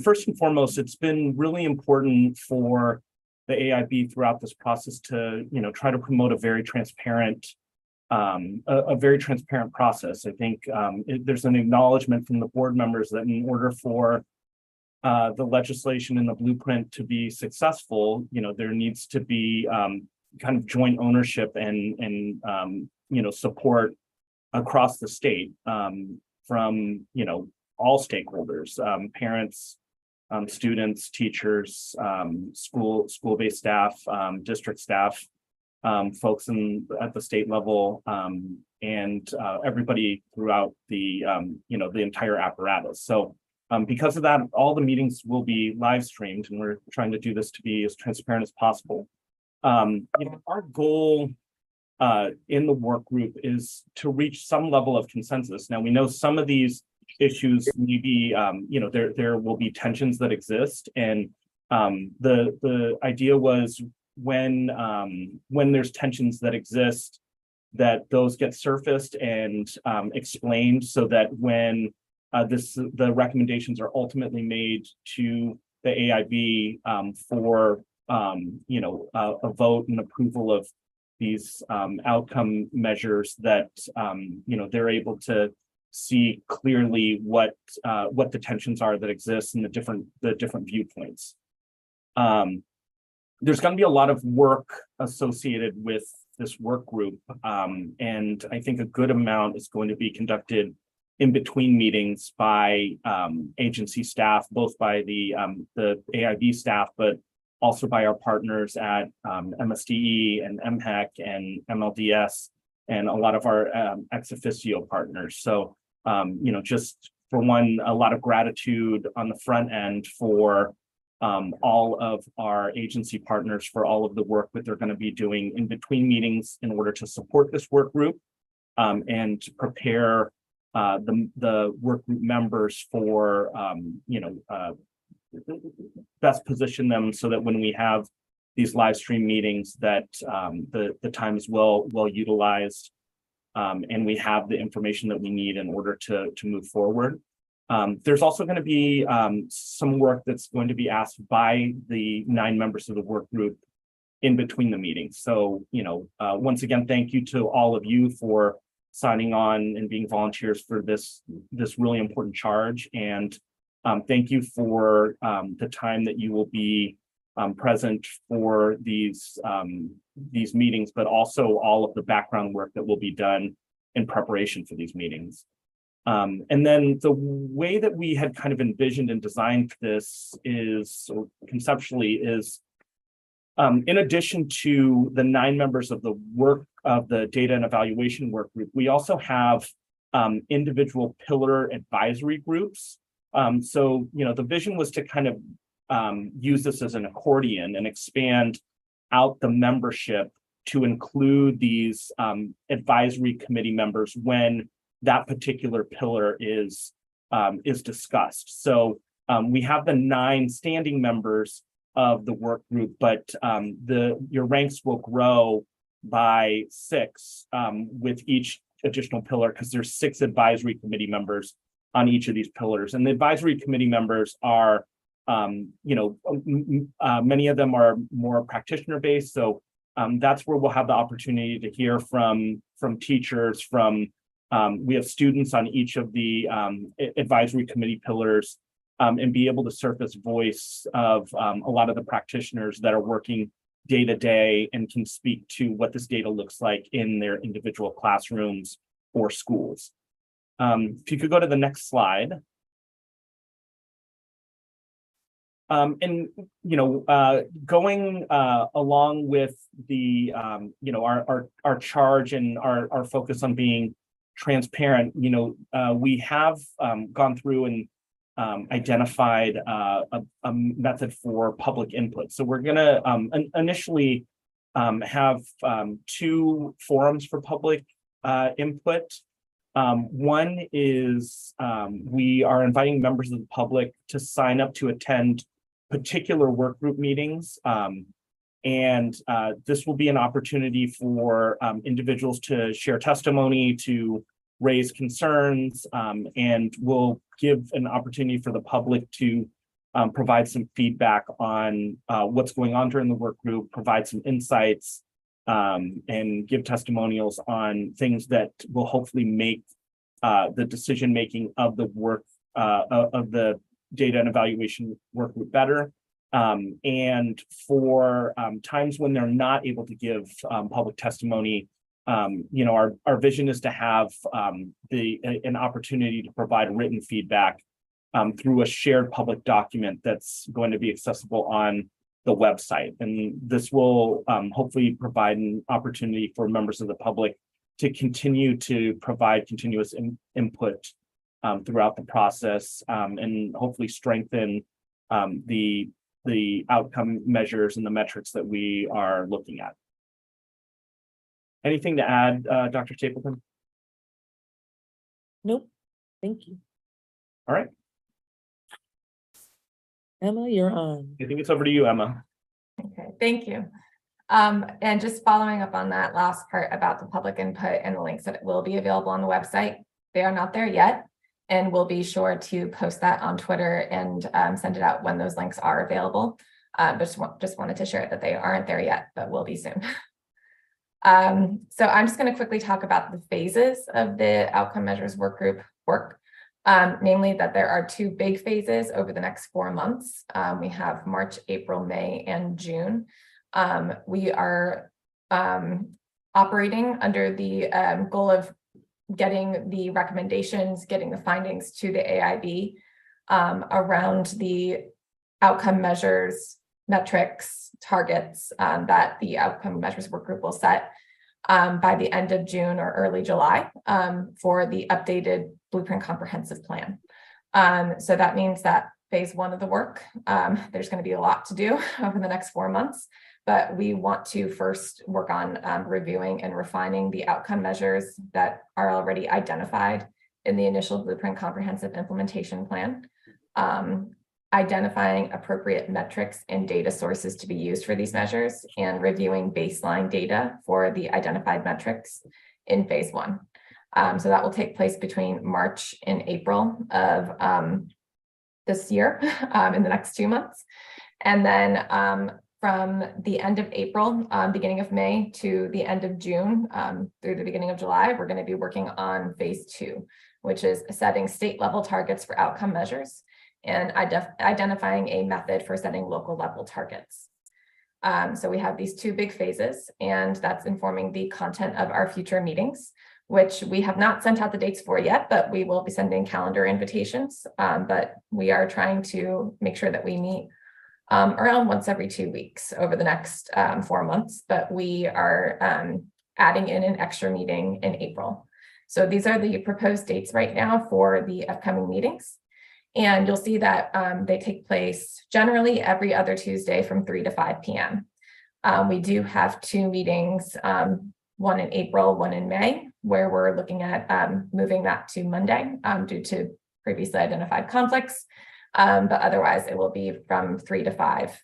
first and foremost, it's been really important for the AIB throughout this process to, try to promote a very transparent process. I think there's an acknowledgement from the board members that in order for the legislation and the blueprint to be successful, there needs to be kind of joint ownership and support across the state from all stakeholders, parents, students, teachers, school-based staff, district staff, folks at the state level, and everybody throughout the the entire apparatus. So because of that, all the meetings will be live streamed, and we're trying to do this to be as transparent as possible. Our goal in the work group is to reach some level of consensus. Now, we know some of these issues may be, there will be tensions that exist, and the idea was when there's tensions that exist, that those get surfaced and explained, so that when the recommendations are ultimately made to the AIB for a vote and approval of these outcome measures, that they're able to see clearly what the tensions are that exist and the different viewpoints. There's going to be a lot of work associated with this work group, and I think a good amount is going to be conducted in between meetings by agency staff, both by the AIB staff, but also by our partners at MSDE and MHEC and MLDS, and a lot of our ex officio partners. So, just for one, a lot of gratitude on the front end for all of our agency partners for all of the work that they're going to be doing in between meetings in order to support this work group and to prepare the work group members for, best position them so that when we have these live stream meetings that the time is well utilized and we have the information that we need in order to move forward. There's also going to be some work that's going to be asked by the 9 members of the work group in between the meetings. So, once again, thank you to all of you for signing on and being volunteers for this really important charge. And thank you for the time that you will be present for these meetings, but also all of the background work that will be done in preparation for these meetings. And then the way that we had kind of envisioned and designed this is, or conceptually, is in addition to the 9 members of the data and evaluation work group, we also have individual pillar advisory groups. So, the vision was to kind of use this as an accordion and expand out the membership to include these advisory committee members when that particular pillar is discussed. So we have the 9 standing members of the work group, but your ranks will grow by 6 with each additional pillar, because there's 6 advisory committee members on each of these pillars. And the advisory committee members are, many of them are more practitioner based. So that's where we'll have the opportunity to hear from teachers, we have students on each of the advisory committee pillars, and be able to surface voice of a lot of the practitioners that are working day to day and can speak to what this data looks like in their individual classrooms or schools. If you could go to the next slide. And going along with the our charge and our focus on being transparent, we have gone through and identified a method for public input. So we're going to initially have 2 forums for public input. One is we are inviting members of the public to sign up to attend particular work group meetings. And this will be an opportunity for individuals to share testimony, to raise concerns, and we'll give an opportunity for the public to provide some feedback on what's going on during the work group, provide some insights, and give testimonials on things that will hopefully make the decision-making of the work of the data and evaluation work group better. And for times when they're not able to give public testimony, our vision is to have an opportunity to provide written feedback through a shared public document that's going to be accessible on the website. And this will hopefully provide an opportunity for members of the public to continue to provide continuous input throughout the process, and hopefully strengthen the outcome measures and the metrics that we are looking at. Anything to add, Dr. Stapleton? Nope. Thank you. All right. Emma, you're on. I think it's over to you, Emma. Okay, thank you. And just following up on that last part about the public input and the links that will be available on the website, they are not there yet. And we'll be sure to post that on Twitter and send it out when those links are available. But just wanted to share that they aren't there yet, but will be soon. So I'm just going to quickly talk about the phases of the outcome measures work group work, namely that there are 2 big phases over the next 4 months. We have March, April, May, and June. We are operating under the goal of getting the recommendations, getting the findings to the AIB around the outcome measures, metrics, targets that the outcome measures work group will set by the end of June or early July for the updated Blueprint Comprehensive Plan. So that means that phase one of the work, there's going to be a lot to do over the next 4 months, but we want to first work on reviewing and refining the outcome measures that are already identified in the initial Blueprint Comprehensive Implementation Plan, identifying appropriate metrics and data sources to be used for these measures, and reviewing baseline data for the identified metrics in phase one. So that will take place between March and April of this year, in the next 2 months. And then from the end of April, beginning of May to the end of June, through the beginning of July, we're going to be working on phase two, which is setting state level targets for outcome measures and identifying a method for setting local level targets. So we have these two big phases, and that's informing the content of our future meetings, which we have not sent out the dates for yet, but we will be sending calendar invitations. But we are trying to make sure that we meet around once every 2 weeks over the next 4 months, but we are adding in an extra meeting in April. So these are the proposed dates right now for the upcoming meetings. And you'll see that they take place generally every other Tuesday from 3 to 5 p.m. We do have 2 meetings, one in April, one in May, where we're looking at moving that to Monday due to previously identified conflicts. But otherwise, it will be from 3 to 5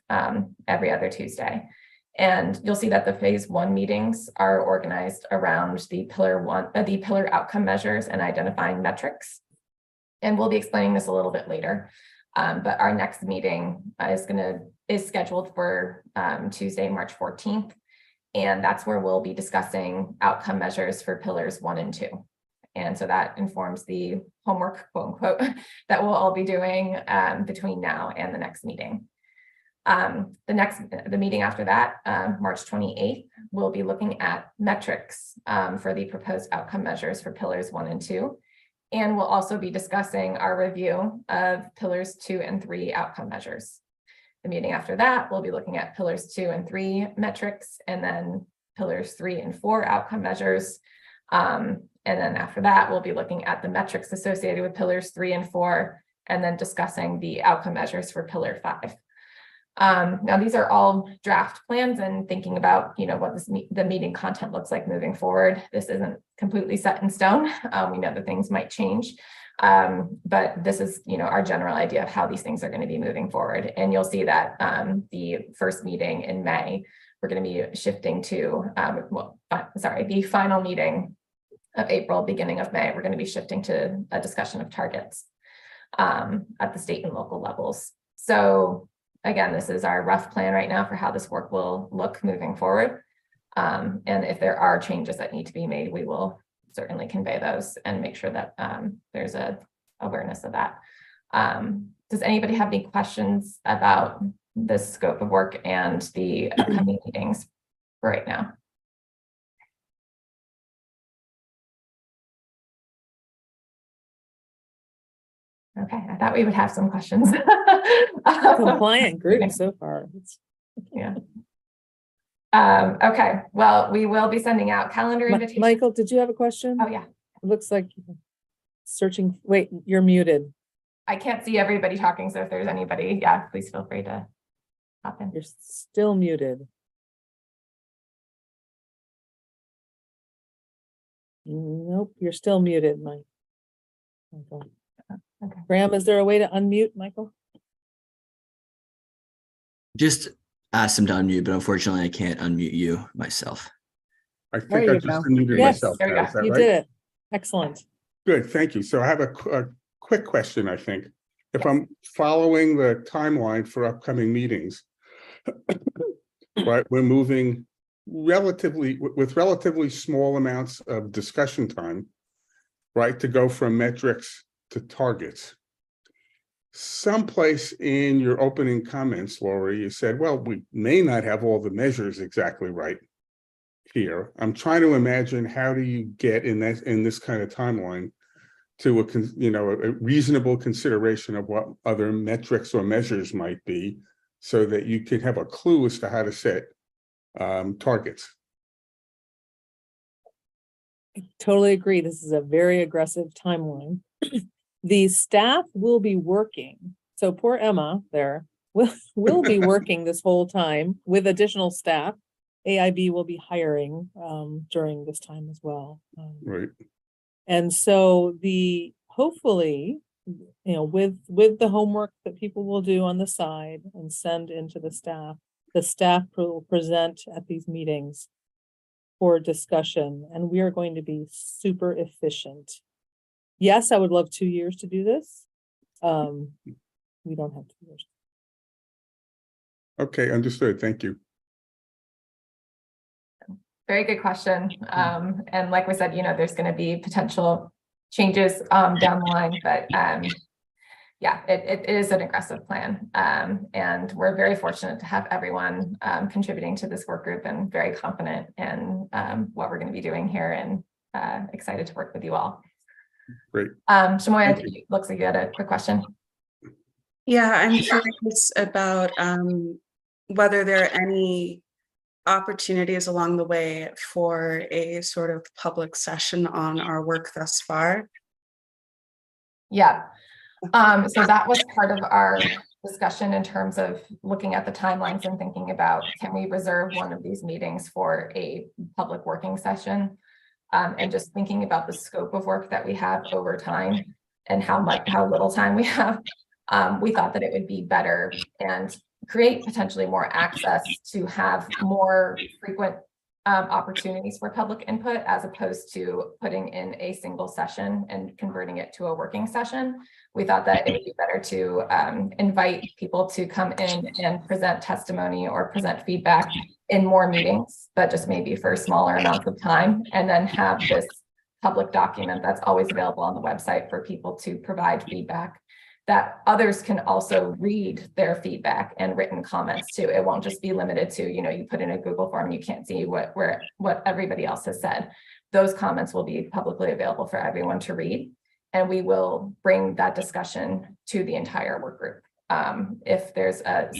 every other Tuesday. And you'll see that the phase one meetings are organized around the pillar outcome measures and identifying metrics. And we'll be explaining this a little bit later. But our next meeting is scheduled for Tuesday, March 14th. And that's where we'll be discussing outcome measures for pillars 1 and 2. And so that informs the homework, quote unquote, that we'll all be doing between now and the next meeting. The meeting after that, March 28th, we'll be looking at metrics for the proposed outcome measures for pillars 1 and 2. And we'll also be discussing our review of pillars 2 and 3 outcome measures. The meeting after that, we'll be looking at pillars 2 and 3 metrics, and then pillars 3 and 4 outcome measures. And then after that, we'll be looking at the metrics associated with pillars 3 and 4, and then discussing the outcome measures for pillar 5. Now, these are all draft plans and thinking about, what the meeting content looks like moving forward. This isn't completely set in stone. We know that things might change, but this is, our general idea of how these things are going to be moving forward. And you'll see that the first meeting in May, we're going to be shifting to, the final meeting of April, beginning of May, we're going to be shifting to a discussion of targets at the state and local levels. So again, this is our rough plan right now for how this work will look moving forward. And if there are changes that need to be made, we will certainly convey those and make sure that there's a awareness of that. Does anybody have any questions about this scope of work and the upcoming meetings for right now? Okay, I thought we would have some questions. Compliant group so far. Yeah. Okay, well, we will be sending out calendar invitations. Michael, did you have a question? Oh, yeah. It looks like searching. Wait, you're muted. I can't see everybody talking, so if there's anybody, yeah, please feel free to hop in. You're still muted. Nope, you're still muted, Michael. Okay. Graham, is there a way to unmute Michael? Just ask him to unmute, but unfortunately I can't unmute you myself. I think I just unmuted myself. There we now. go. Is that You right? did it. Excellent. Good, thank you. So I have a quick question, I think. If I'm following the timeline for upcoming meetings, right, we're moving with relatively small amounts of discussion time, right, to go from metrics to targets. Someplace in your opening comments, Lori, you said, well, we may not have all the measures exactly right here. I'm trying to imagine, how do you get in this kind of timeline to a reasonable consideration of what other metrics or measures might be, so that you can have a clue as to how to set targets. Totally agree. This is a very aggressive timeline. The staff will be working. So poor Emma there will be working this whole time with additional staff. AIB will be hiring during this time as well. Right. And so hopefully, you know, with the homework that people will do on the side and send into the staff will present at these meetings for discussion, and we are going to be super efficient. Yes, I would love 2 years to do this. We don't have 2 years. Okay, understood. Thank you. Very good question. And like we said, you know, there's going to be potential changes down the line, but yeah, it is an aggressive plan. And we're very fortunate to have everyone contributing to this work group, and very confident in what we're going to be doing here, and excited to work with you all. Great. Shamoya, looks like you had a quick question. Yeah, I'm curious about whether there are any opportunities along the way for a sort of public session on our work thus far. Yeah. So that was part of our discussion in terms of looking at the timelines and thinking about, can we reserve one of these meetings for a public working session? And just thinking about the scope of work that we have over time and how little time we have. We thought that it would be better and create potentially more access to have more frequent opportunities for public input, as opposed to putting in a single session and converting it to a working session. We thought that it would be better to invite people to come in and present testimony or present feedback in more meetings, but just maybe for smaller amounts of time, and then have this public document that's always available on the website for people to provide feedback, that others can also read their feedback and written comments too. It won't just be limited to, you know, you put in a Google form, you can't see what everybody else has said. Those comments will be publicly available for everyone to read, and we will bring that discussion to the entire work group. If there's a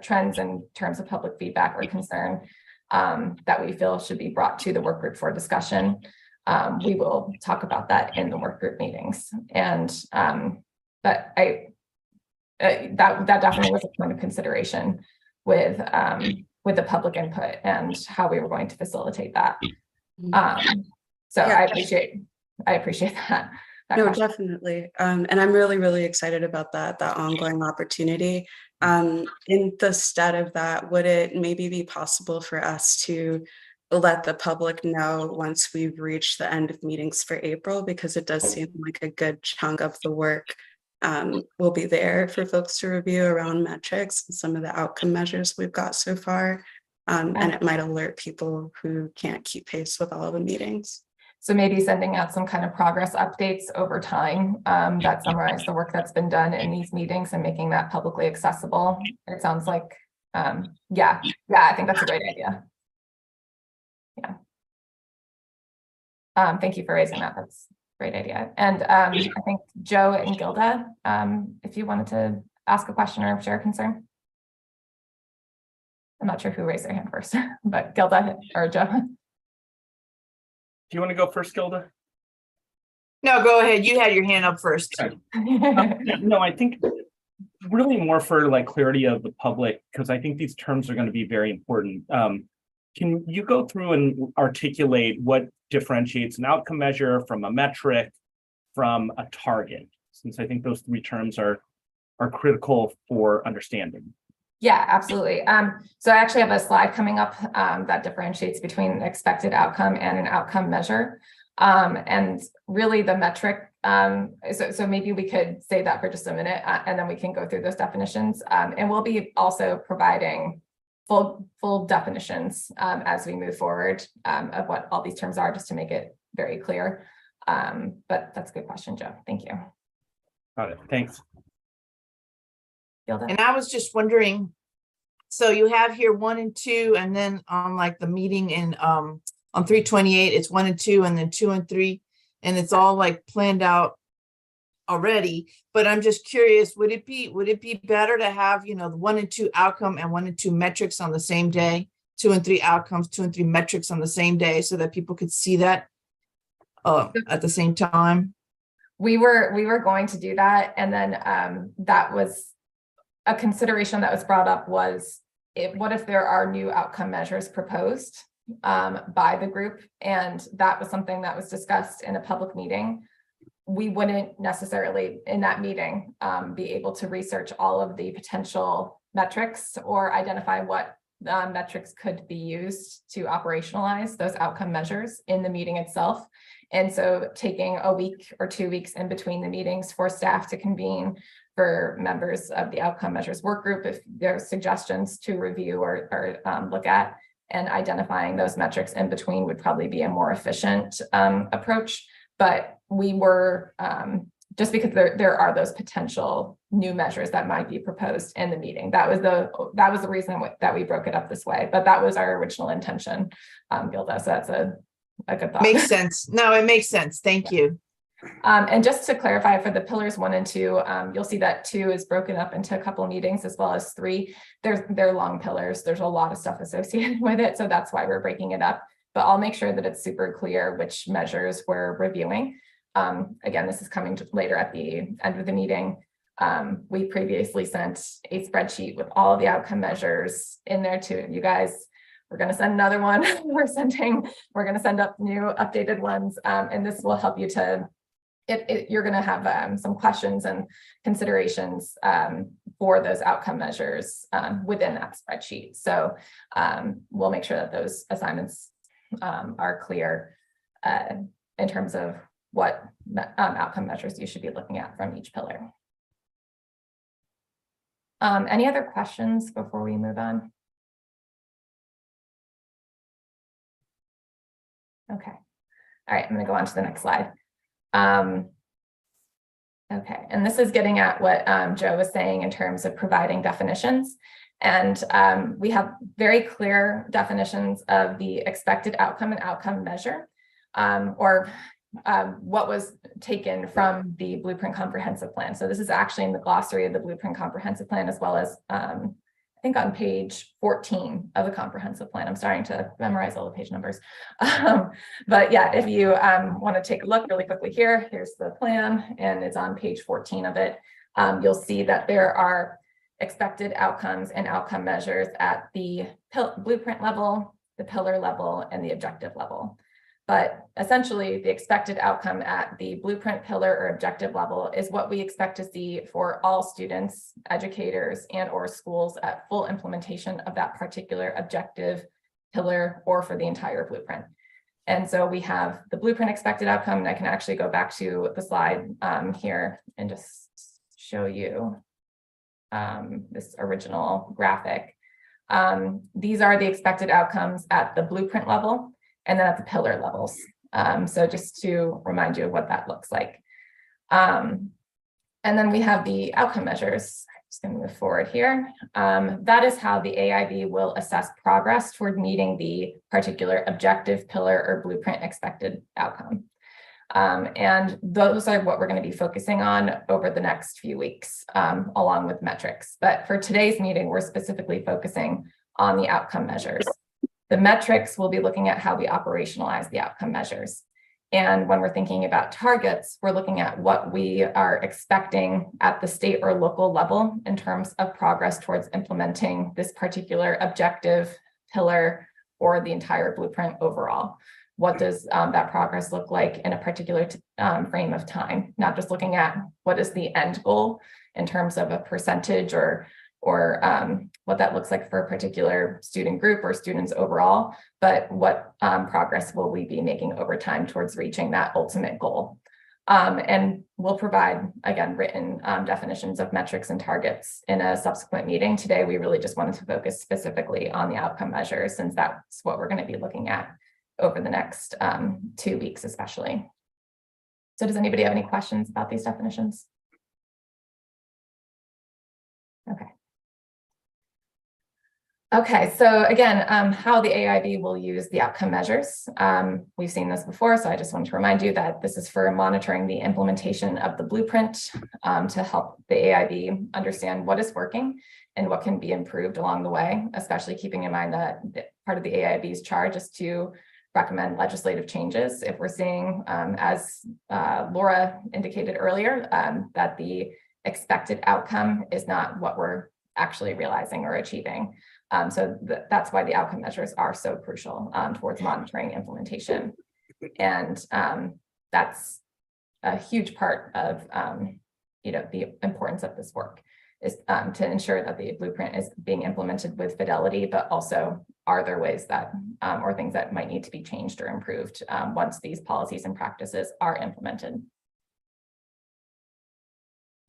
trends in terms of public feedback or concern that we feel should be brought to the work group for discussion, we will talk about that in the work group meetings. And but that definitely was a point of consideration with the public input and how we were going to facilitate that. So yeah. I appreciate that. No, question. Definitely. And I'm really, really excited about that ongoing opportunity. In the stead of that, would it maybe be possible for us to let the public know once we've reached the end of meetings for April? Because it does seem like a good chunk of the work will be there for folks to review around metrics and some of the outcome measures we've got so far. And it might alert people who can't keep pace with all the meetings. So maybe sending out some kind of progress updates over time that summarize the work that's been done in these meetings and making that publicly accessible. It sounds like, yeah, I think that's a great idea. Yeah. Thank you for raising that. That's a great idea. And I think Joe and Gilda, if you wanted to ask a question or share a concern. I'm not sure who raised their hand first, but Gilda or Joe. Do you want to go first, Gilda? No, go ahead. You had your hand up first. Okay. No, I think really more for like clarity of the public, because I think these terms are going to be very important. Can you go through and articulate what differentiates an outcome measure from a metric from a target? Since I think those three terms are critical for understanding. Yeah, absolutely. So I actually have a slide coming up that differentiates between an expected outcome and an outcome measure. And really the metric, so maybe we could say that for just a minute and then we can go through those definitions. And we'll be also providing full definitions as we move forward of what all these terms are, just to make it very clear. But that's a good question, Joe. Thank you. Got it. Thanks. And I was just wondering, so you have here 1 and 2, and then on like the meeting in on 328, it's 1 and 2, and then 2 and 3, and it's all like planned out already. But I'm just curious, would it be better to have, you know, the 1 and 2 outcome and 1 and 2 metrics on the same day, 2 and 3 outcomes, 2 and 3 metrics on the same day, so that people could see that at the same time? We were going to do that, and then that was a consideration that was brought up was what if there are new outcome measures proposed by the group, and that was something that was discussed in a public meeting. We wouldn't necessarily in that meeting be able to research all of the potential metrics or identify what metrics could be used to operationalize those outcome measures in the meeting itself. And so taking a week or 2 weeks in between the meetings for staff to convene, for members of the outcome measures work group, if there's suggestions to review or look at, and identifying those metrics in between would probably be a more efficient approach. But we were, just because there are those potential new measures that might be proposed in the meeting. That was the reason that we broke it up this way, but that was our original intention, Gilda, so that's a good thought. Makes sense. No, it makes sense. Thank you. And just to clarify for the pillars 1 and 2, you'll see that 2 is broken up into a couple of meetings as well as 3. They're long pillars. There's a lot of stuff associated with it. So that's why we're breaking it up, but I'll make sure that it's super clear which measures we're reviewing. Again, this is coming later at the end of the meeting. We previously sent a spreadsheet with all of the outcome measures in there to you guys. We're going to send another one. We're going to send up new updated ones. And this will help you to you're going to have some questions and considerations for those outcome measures within that spreadsheet. So we'll make sure that those assignments are clear in terms of what outcome measures you should be looking at from each pillar. Any other questions before we move on? Okay. All right, I'm going to go on to the next slide. Okay, and this is getting at what Joe was saying in terms of providing definitions. And we have very clear definitions of the expected outcome and outcome measure, or what was taken from the Blueprint Comprehensive Plan. So this is actually in the glossary of the Blueprint Comprehensive Plan, as well as I think on page 14 of the comprehensive plan. I'm starting to memorize all the page numbers. But yeah, if you want to take a look really quickly here, here's the plan, and it's on page 14 of it. You'll see that there are expected outcomes and outcome measures at the blueprint level, the pillar level, and the objective level. But essentially, the expected outcome at the blueprint, pillar, or objective level is what we expect to see for all students, educators, and or schools at full implementation of that particular objective, pillar, or for the entire blueprint. And so we have the blueprint expected outcome, and I can actually go back to the slide here and just show you this original graphic. These are the expected outcomes at the blueprint level, and then at the pillar levels. So just to remind you of what that looks like. And then we have the outcome measures. I'm just going to move forward here. That is how the AIB will assess progress toward meeting the particular objective, pillar, or blueprint expected outcome. And those are what we're going to be focusing on over the next few weeks, along with metrics. But for today's meeting, we're specifically focusing on the outcome measures. The metrics will be looking at how we operationalize the outcome measures. And when we're thinking about targets, we're looking at what we are expecting at the state or local level in terms of progress towards implementing this particular objective, pillar, or the entire blueprint overall. What does that progress look like in a particular frame of time? Not just looking at what is the end goal in terms of a percentage or what that looks like for a particular student group or students overall, but what progress will we be making over time towards reaching that ultimate goal. And we'll provide, again, written definitions of metrics and targets in a subsequent meeting. Today, we really just wanted to focus specifically on the outcome measures, since that's what we're going to be looking at over the next 2 weeks, especially. So does anybody have any questions about these definitions? Okay. Okay, so again, how the AIB will use the outcome measures. We've seen this before, so I just want to remind you that this is for monitoring the implementation of the blueprint to help the AIB understand what is working and what can be improved along the way, especially keeping in mind that part of the AIB's charge is to recommend legislative changes if we're seeing, as Laura indicated earlier, that the expected outcome is not what we're actually realizing or achieving. So that's why the outcome measures are so crucial towards monitoring implementation. And that's a huge part of the importance of this work is to ensure that the blueprint is being implemented with fidelity, but also are there ways that or things that might need to be changed or improved once these policies and practices are implemented.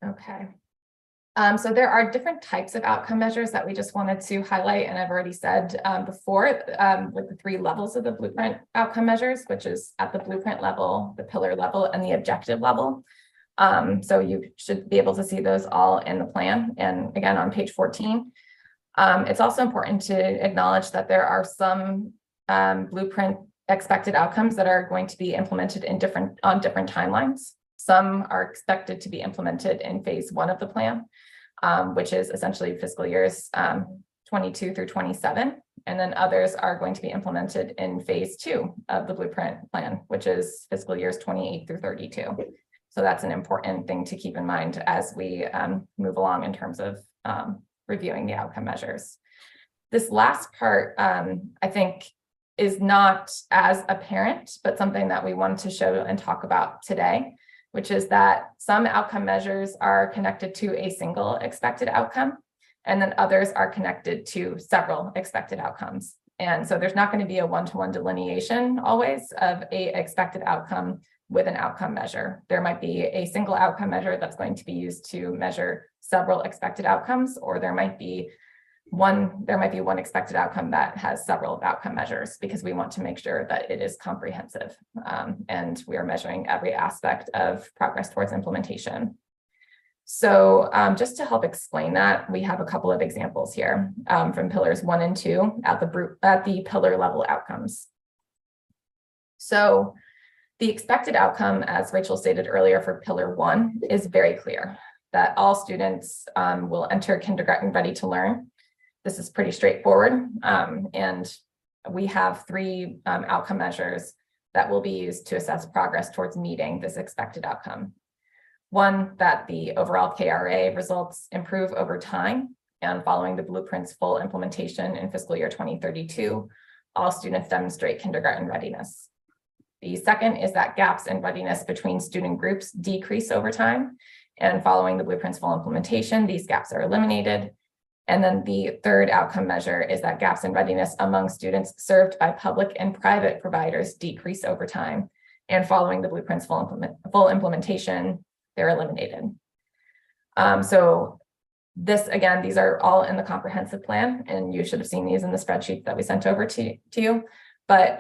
Okay. So there are different types of outcome measures that we just wanted to highlight, and I've already said before with the 3 levels of the blueprint outcome measures, which is at the blueprint level, the pillar level, and the objective level. So you should be able to see those all in the plan, and again on page 14. It's also important to acknowledge that there are some blueprint expected outcomes that are going to be implemented on different timelines. Some are expected to be implemented in phase 1 of the plan, which is essentially fiscal years 22 through 27. And then others are going to be implemented in phase 2 of the blueprint plan, which is fiscal years 28 through 32. So that's an important thing to keep in mind as we move along in terms of reviewing the outcome measures. This last part, I think, is not as apparent, but something that we wanted to show and talk about today, which is that some outcome measures are connected to a single expected outcome, and then others are connected to several expected outcomes. And so there's not going to be a one-to-one delineation always of a expected outcome with an outcome measure. There might be a single outcome measure that's going to be used to measure several expected outcomes, or there might be one expected outcome that has several outcome measures, because we want to make sure that it is comprehensive and we are measuring every aspect of progress towards implementation. So just to help explain that, we have a couple of examples here from pillars 1 and 2 at the pillar level outcomes. So the expected outcome, as Rachel stated earlier for pillar 1, is very clear, that all students will enter kindergarten ready to learn. This is pretty straightforward, and we have 3 outcome measures that will be used to assess progress towards meeting this expected outcome. One, that the overall KRA results improve over time, and following the blueprint's full implementation in fiscal year 2032, all students demonstrate kindergarten readiness. The second is that gaps in readiness between student groups decrease over time, and following the blueprint's full implementation, these gaps are eliminated. And then the third outcome measure is that gaps in readiness among students served by public and private providers decrease over time. And following the blueprint's full implementation, they're eliminated. So this, again, these are all in the comprehensive plan, and you should have seen these in the spreadsheet that we sent over to you. But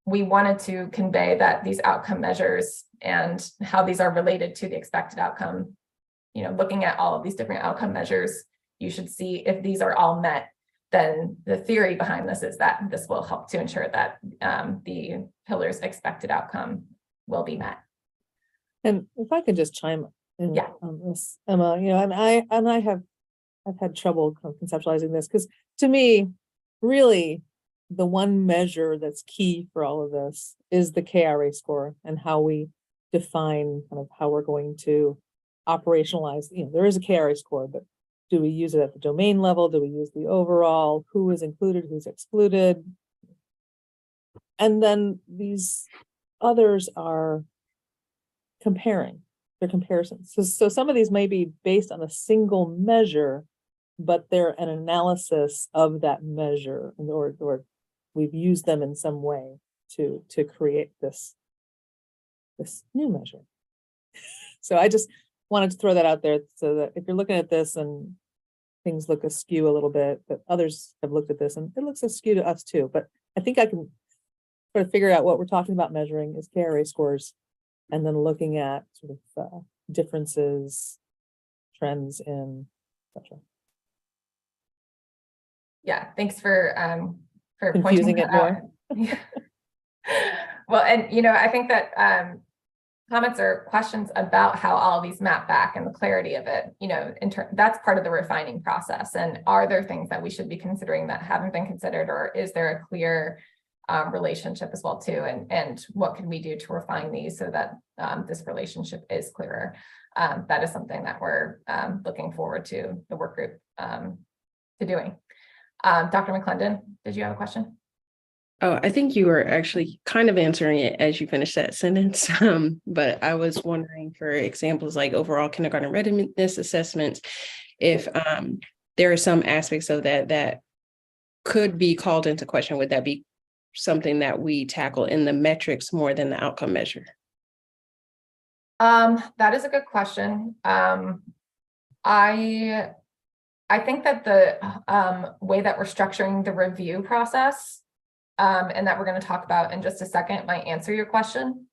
we wanted to convey that these outcome measures and how these are related to the expected outcome, looking at all of these different outcome measures, you should see if these are all met, then the theory behind this is that this will help to ensure that the pillar's expected outcome will be met. And if I could just chime in on this, Emma, I've had trouble conceptualizing this, because to me, really, the one measure that's key for all of this is the KRA score, and how we define kind of how we're going to operationalize. There is a KRA score, but do we use it at the domain level? Do we use the overall? Who is included? Who's excluded? And then these others are comparing. They're comparisons. So some of these may be based on a single measure, but they're an analysis of that measure, or we've used them in some way to create this new measure. So I just wanted to throw that out there, so that if you're looking at this and things look askew a little bit, but others have looked at this and it looks askew to us too. But I think I can sort of figure out what we're talking about measuring is KRA scores, and then looking at sort of differences, trends in, etc. Yeah, thanks for confusing it more. Well, and I think that comments or questions about how all of these map back and the clarity of it, that's part of the refining process. And are there things that we should be considering that haven't been considered, or is there a clear relationship as well too, and what can we do to refine these so that this relationship is clearer. That is something that we're looking forward to the work group to doing. Dr. McClendon, did you have a question? Oh, I think you were actually kind of answering it as you finished that sentence. But I was wondering for examples like overall kindergarten readiness assessments, if there are some aspects of that could be called into question, would that be something that we tackle in the metrics more than the outcome measure? That is a good question. I think that the way that we're structuring the review process, and that we're going to talk about in just a second, might answer your question.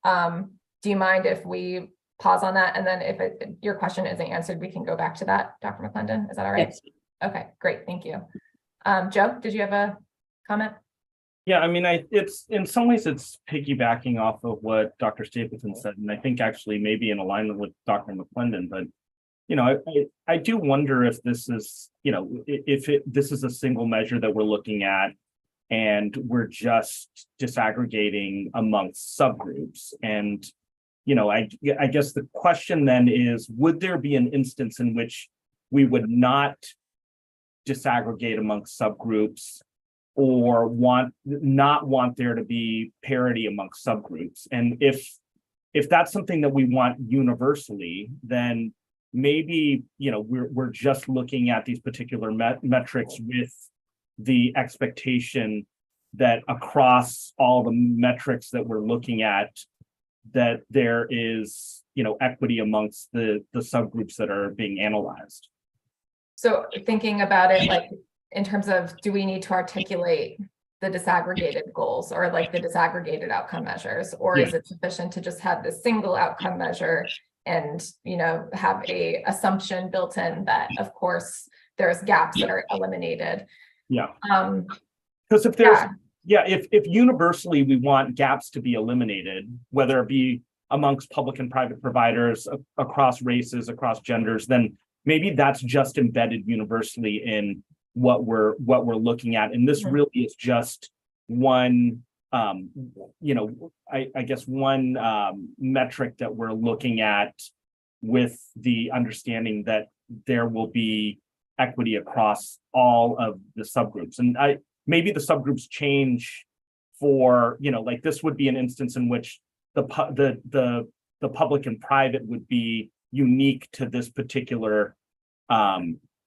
Do you mind if we pause on that? And then if your question isn't answered, we can go back to that, Dr. McClendon. Is that all right? Yes. Okay, great. Thank you. Joe, did you have a comment? Yeah, I mean, it's in some ways it's piggybacking off of what Dr. Stapleton said, and I think actually maybe in alignment with Dr. McClendon, but I do wonder if this is, this is a single measure that we're looking at and we're just disaggregating amongst subgroups. And, I guess the question then is, would there be an instance in which we would not disaggregate amongst subgroups or not want there to be parity amongst subgroups? And if that's something that we want universally, then maybe we're just looking at these particular metrics with the expectation that across all the metrics that we're looking at, that there is equity amongst the subgroups that are being analyzed. So thinking about it, like in terms of, do we need to articulate the disaggregated goals or like the disaggregated outcome measures, or is it sufficient to just have the single outcome measure and have a assumption built in that of course there's gaps that are eliminated? Because if there's if universally we want gaps to be eliminated, whether it be amongst public and private providers, across races, across genders, then maybe that's just embedded universally in what we're looking at. And this really is just one I guess one metric that we're looking at, with the understanding that there will be equity across all of the subgroups. And maybe the subgroups change for, like this would be an instance in which the public and private would be unique to this particular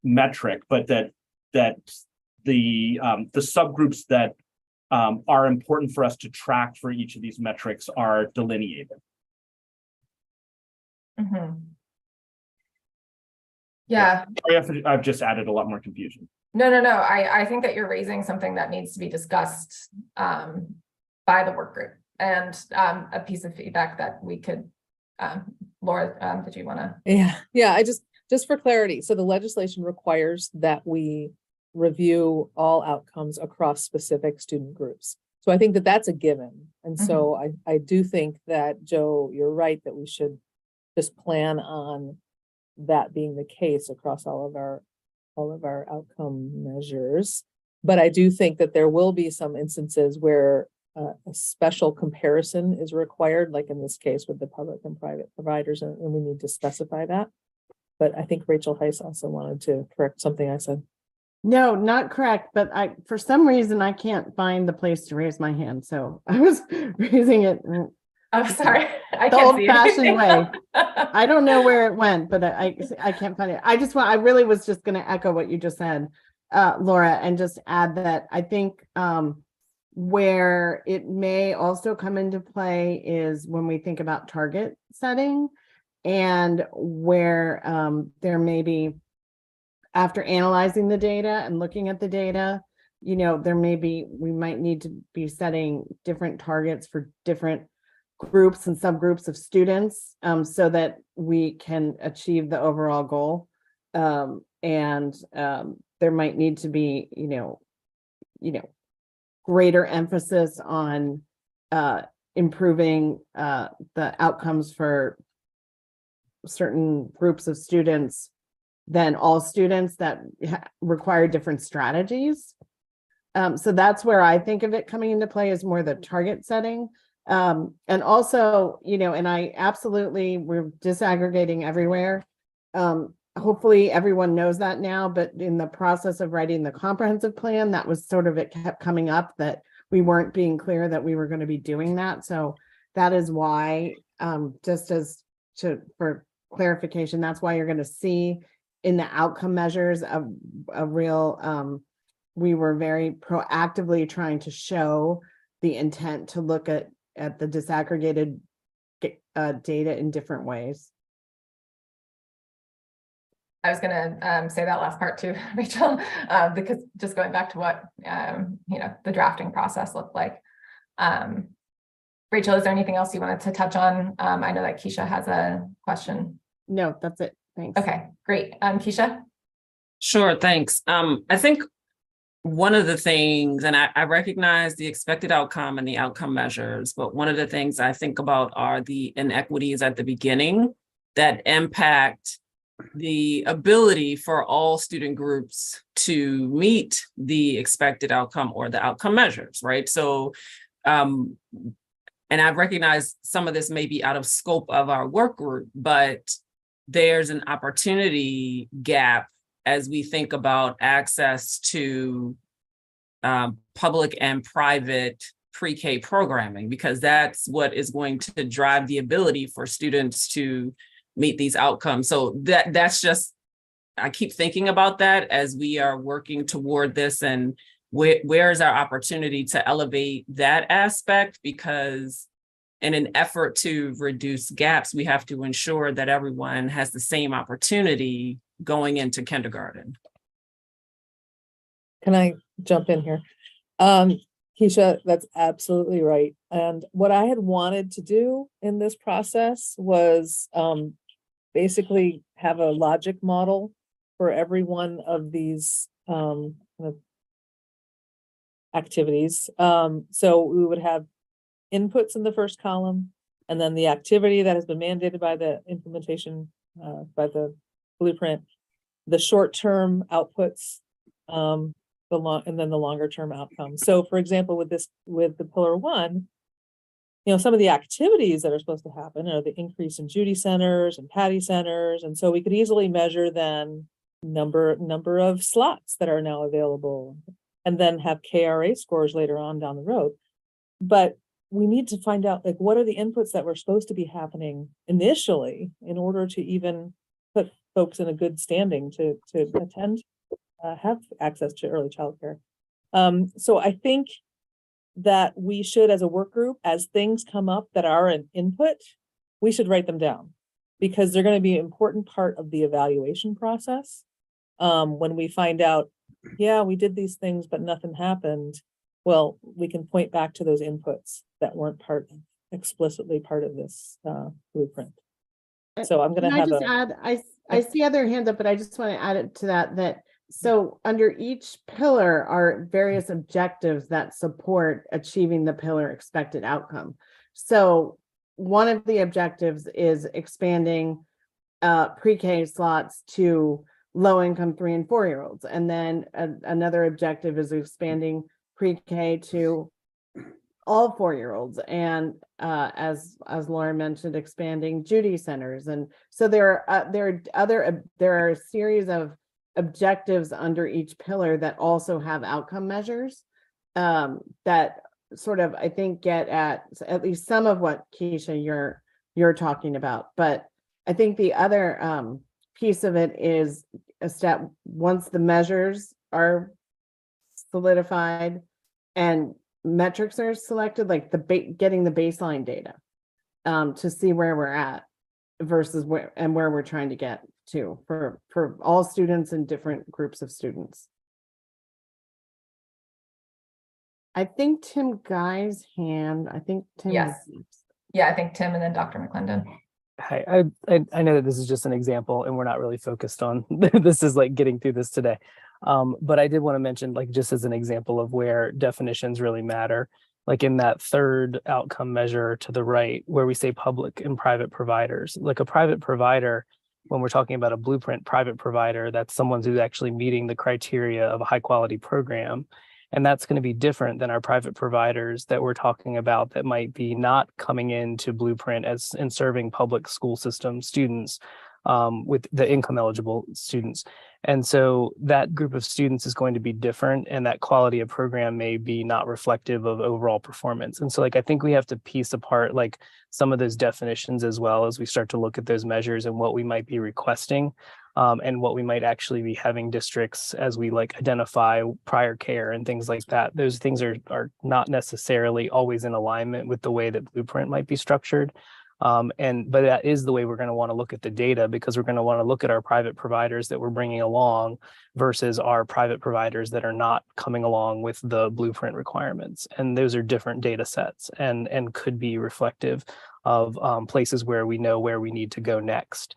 metric, but that the subgroups that are important for us to track for each of these metrics are delineated. Yeah. I've just added a lot more confusion. No. I think that you're raising something that needs to be discussed by the work group, and a piece of feedback that we could, Laura, did you want to? Yeah. I just for clarity. So the legislation requires that we review all outcomes across specific student groups. So I think that that's a given. And so I do think that, Joe, you're right, that we should just plan on that being the case across all of our outcome measures. But I do think that there will be some instances where a special comparison is required, like in this case with the public and private providers, and we need to specify that. But I think Rachel Heiss also wanted to correct something I said. No, not correct, but for some reason, I can't find the place to raise my hand. So I was raising it. I'm sorry. The old-fashioned way. I don't know where it went, but I can't find it. I really was just going to echo what you just said, Laura, and just add that I think where it may also come into play is when we think about target setting, and where there may be, after analyzing the data and looking at the data, we might need to be setting different targets for different groups and subgroups of students, so that we can achieve the overall goal. And there might need to be, greater emphasis on improving the outcomes for certain groups of students than all students that require different strategies. So that's where I think of it coming into play, is more the target setting. And also, and I absolutely, we're disaggregating everywhere. Hopefully everyone knows that now, but in the process of writing the comprehensive plan, that was sort of, it kept coming up that we weren't being clear that we were going to be doing that. So that is why, for clarification, that's why you're going to see in the outcome measures a real, we were very proactively trying to show the intent to look at the disaggregated data in different ways. I was gonna say that last part too, Rachel, because just going back to what the drafting process looked like. Rachel, is there anything else you wanted to touch on? I know that Keisha has a question. No, that's it. Thanks. Okay, great. Keisha? Sure, thanks. I think one of the things, and I recognize the expected outcome and the outcome measures, but one of the things I think about are the inequities at the beginning that impact the ability for all student groups to meet the expected outcome or the outcome measures, right? So, and I've recognized some of this may be out of scope of our work group, but there's an opportunity gap as we think about access to public and private pre-K programming, because that's what is going to drive the ability for students to meet these outcomes. So that's just, I keep thinking about that as we are working toward this, and where is our opportunity to elevate that aspect? Because in an effort to reduce gaps, we have to ensure that everyone has the same opportunity going into kindergarten. Can I jump in here? Keisha, that's absolutely right. And what I had wanted to do in this process was basically have a logic model for every one of these activities. So we would have inputs in the first column, and then the activity that has been mandated by the implementation, by the blueprint, the short-term outputs, and then the longer-term outcomes. So for example, with the pillar 1, some of the activities that are supposed to happen are the increase in Judy centers and Patty centers. And so we could easily measure then number of slots that are now available, and then have KRA scores later on down the road. But we need to find out, like, what are the inputs that were supposed to be happening initially in order to even put folks in a good standing to attend, have access to early childcare. So I think that we should, as a work group, as things come up that are an input, we should write them down, because they're going to be an important part of the evaluation process. When we find out, yeah, we did these things, but nothing happened, well, we can point back to those inputs that weren't explicitly part of this blueprint. So I'm going to have I see other hands up, but I just want to add it to that so under each pillar are various objectives that support achieving the pillar expected outcome. So one of the objectives is expanding pre-K slots to low-income 3 and 4-year-olds. And then another objective is expanding pre-K to all 4-year-olds. And as Laura mentioned, expanding Judy centers. And so there are a series of objectives under each pillar that also have outcome measures that sort of, I think, get at least some of what, Keisha, you're talking about. But I think the other piece of it is a step, once the measures are solidified and metrics are selected, like getting the baseline data to see where we're at versus where we're trying to get to for all students and different groups of students. I think Tim Guy's hand. I think Tim. Yes. Yeah, I think Tim and then Dr. McClendon. Hi, I know that this is just an example and we're not really focused on this is like getting through this today. But I did want to mention, like, just as an example of where definitions really matter, like in that third outcome measure to the right, where we say public and private providers, like a private provider, when we're talking about a blueprint private provider, that's someone who's actually meeting the criteria of a high quality program. And that's going to be different than our private providers that we're talking about that might be not coming into Blueprint as and serving public school system students with the income eligible students. And so that group of students is going to be different, and that quality of program may be not reflective of overall performance. And so like, I think we have to piece apart like some of those definitions as well as we start to look at those measures and what we might be requesting. And what we might actually be having districts as we like identify prior care and things like that. Those things are not necessarily always in alignment with the way that Blueprint might be structured. But that is the way we're going to want to look at the data, because we're going to want to look at our private providers that we're bringing along versus our private providers that are not coming along with the Blueprint requirements. And those are different data sets and could be reflective of places where we know where we need to go next,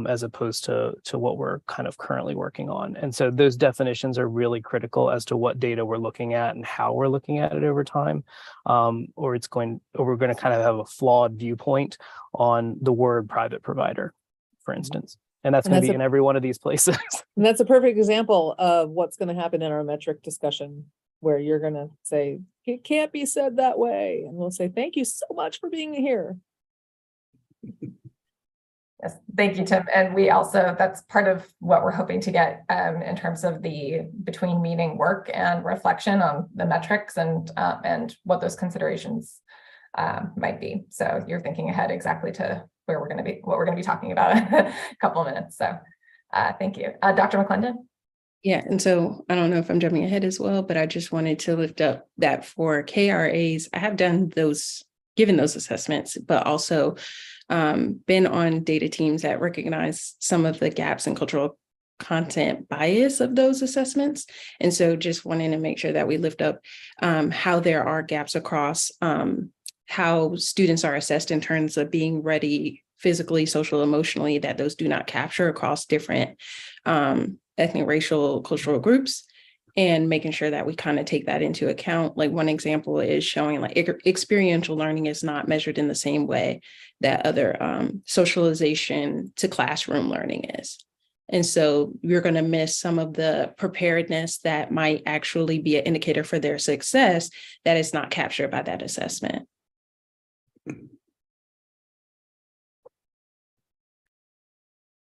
as opposed to what we're kind of currently working on. And so those definitions are really critical as to what data we're looking at and how we're looking at it over time, or we're going to kind of have a flawed viewpoint on the word private provider, for instance. And that's going to be in every one of these places. And that's a perfect example of what's going to happen in our metric discussion, where you're going to say, it can't be said that way. And we'll say, thank you so much for being here. Yes, thank you, Tim. And we also, that's part of what we're hoping to get in terms of the between meeting work and reflection on the metrics and what those considerations might be. So you're thinking ahead exactly to where we're going to be, what we're going to be talking about in a couple of minutes. So thank you. Dr. McClendon? Yeah, and so I don't know if I'm jumping ahead as well, but I just wanted to lift up that for KRAs, I have done those, given those assessments, but also been on data teams that recognize some of the gaps in cultural content bias of those assessments. And so just wanting to make sure that we lift up how there are gaps across how students are assessed in terms of being ready physically, social, emotionally, that those do not capture across different ethnic, racial, cultural groups, and making sure that we kind of take that into account. Like one example is showing like experiential learning is not measured in the same way that other socialization to classroom learning is. And so you're going to miss some of the preparedness that might actually be an indicator for their success that is not captured by that assessment.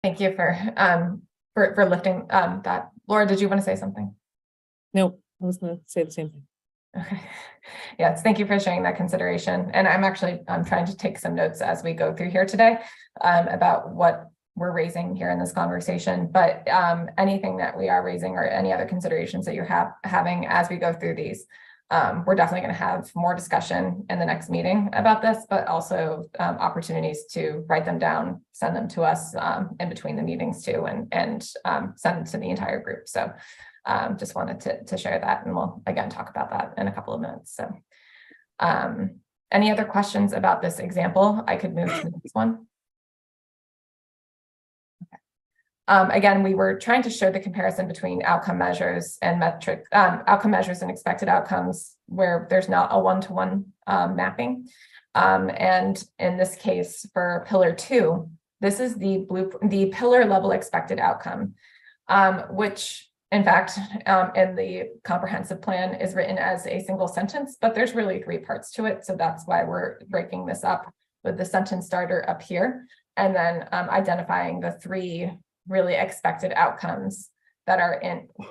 Thank you for lifting that. Laura, did you want to say something? No, I was going to say the same thing. Okay. Yes, thank you for sharing that consideration. And I'm trying to take some notes as we go through here today about what we're raising here in this conversation. But anything that we are raising or any other considerations that you're having as we go through these, we're definitely going to have more discussion in the next meeting about this, but also opportunities to write them down, send them to us in between the meetings too, and send them to the entire group. So just wanted to share that, and we'll again talk about that in a couple of minutes. So any other questions about this example? I could move to the next one. Again, we were trying to show the comparison between outcome measures and outcome measures and expected outcomes where there's not a one-to-one mapping. And in this case, for pillar 2, this is the pillar level expected outcome, which in fact, in the comprehensive plan is written as a single sentence, but there's really 3 parts to it. So that's why we're breaking this up with the sentence starter up here, and then identifying the 3 really expected outcomes that are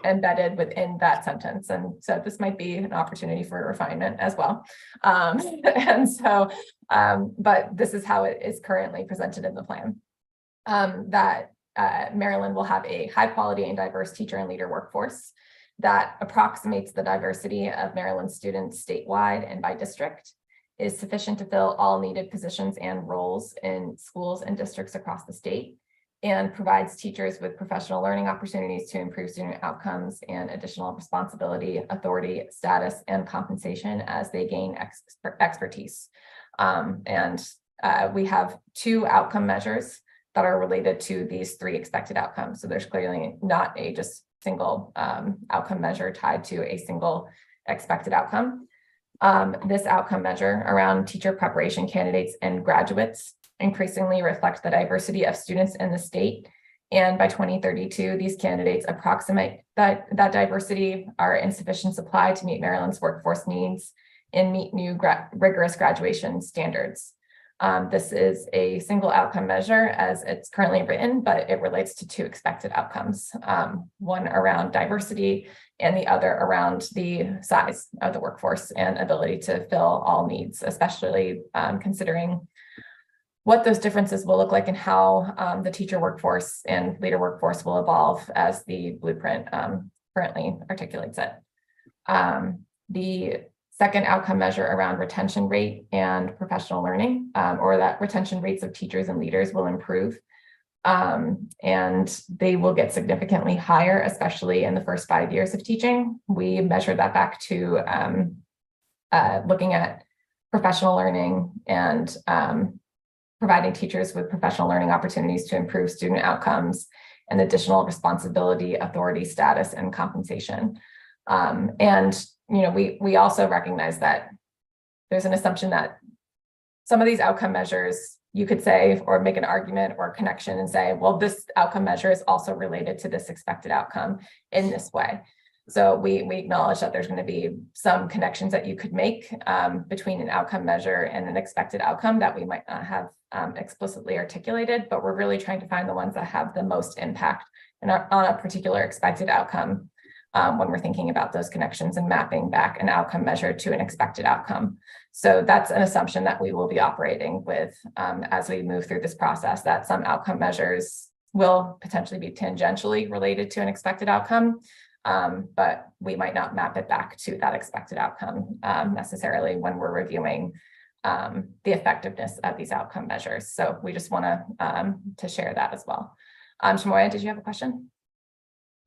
embedded within that sentence. And so this might be an opportunity for refinement as well. And so, but this is how it is currently presented in the plan. That Maryland will have a high quality and diverse teacher and leader workforce that approximates the diversity of Maryland students statewide and by district, is sufficient to fill all needed positions and roles in schools and districts across the state, and provides teachers with professional learning opportunities to improve student outcomes and additional responsibility, authority, status, and compensation as they gain expertise. We have 2 outcome measures that are related to these 3 expected outcomes. So there's clearly not a just single outcome measure tied to a single expected outcome. This outcome measure around teacher preparation candidates and graduates increasingly reflect the diversity of students in the state And by 2032, these candidates approximate that diversity are in sufficient supply to meet Maryland's workforce needs and meet new rigorous graduation standards. This is a single outcome measure as it's currently written, but it relates to two expected outcomes, one around diversity and the other around the size of the workforce and ability to fill all needs, especially considering what those differences will look like and how the teacher workforce and leader workforce will evolve as the blueprint currently articulates it. The second outcome measure around retention rate and professional learning, or that retention rates of teachers and leaders will improve. And they will get significantly higher, especially in the first 5 years of teaching. We measured that back to looking at professional learning and providing teachers with professional learning opportunities to improve student outcomes and additional responsibility, authority, status, and compensation. And we also recognize that there's an assumption that some of these outcome measures, you could say, or make an argument or connection and say, well, this outcome measure is also related to this expected outcome in this way. So we acknowledge that there's going to be some connections that you could make between an outcome measure and an expected outcome that we might not have explicitly articulated, but we're really trying to find the ones that have the most impact on a particular expected outcome when we're thinking about those connections and mapping back an outcome measure to an expected outcome. So that's an assumption that we will be operating with as we move through this process, that some outcome measures will potentially be tangentially related to an expected outcome, but we might not map it back to that expected outcome necessarily when we're reviewing the effectiveness of these outcome measures. So we just want to share that as well. Shamoya, did you have a question?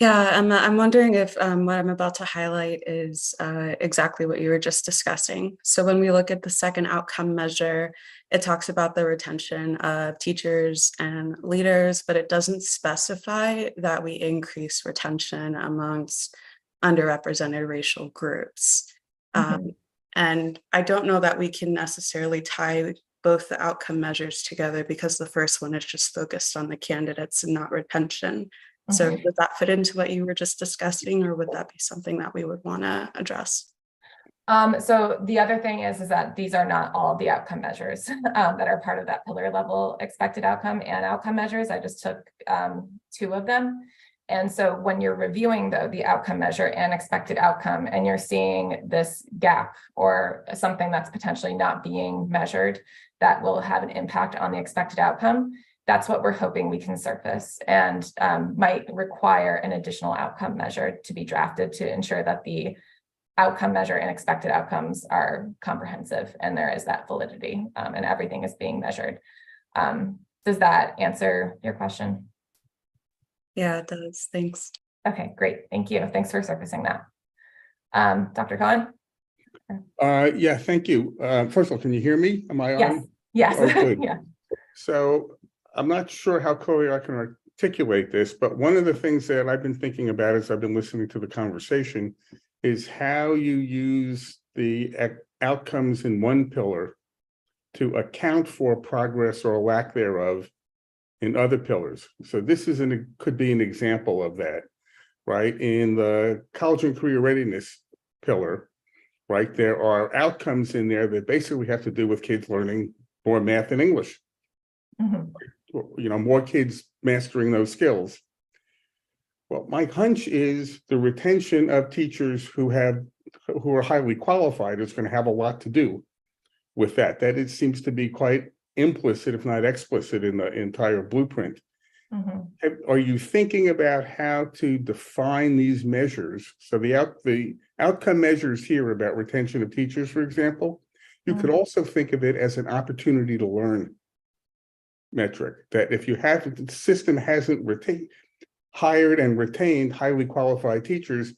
Yeah, I'm wondering if what I'm about to highlight is exactly what you were just discussing. So when we look at the second outcome measure, it talks about the retention of teachers and leaders, but it doesn't specify that we increase retention amongst underrepresented racial groups. And I don't know that we can necessarily tie both the outcome measures together because the first one is just focused on the candidates and not retention. So does that fit into what you were just discussing, or would that be something that we would want to address? So the other thing is that these are not all the outcome measures that are part of that pillar level expected outcome and outcome measures. I just took two of them. And so when you're reviewing the outcome measure and expected outcome, and you're seeing this gap or something that's potentially not being measured that will have an impact on the expected outcome, that's what we're hoping we can surface, and might require an additional outcome measure to be drafted to ensure that the outcome measure and expected outcomes are comprehensive and there is that validity and everything is being measured. Does that answer your question? Yeah, it does. Thanks. Okay, great. Thank you. Thanks for surfacing that. Dr. Cohen? Yeah, thank you. First of all, can you hear me? Am I on? Yes. Oh, good. Yeah. So I'm not sure how clearly I can articulate this, but one of the things that I've been thinking about as I've been listening to the conversation is how you use the outcomes in one pillar to account for progress or lack thereof in other pillars. So this is could be an example of that, right? In the college and career readiness pillar, right, there are outcomes in there that basically have to do with kids learning more math and English. More kids mastering those skills. Well, my hunch is the retention of teachers who are highly qualified is going to have a lot to do with that. That it seems to be quite implicit, if not explicit, in the entire blueprint. Are you thinking about how to define these measures? So the outcome measures here about retention of teachers, for example, you could also think of it as an opportunity to learn metric, that if the system hasn't hired and retained highly qualified teachers,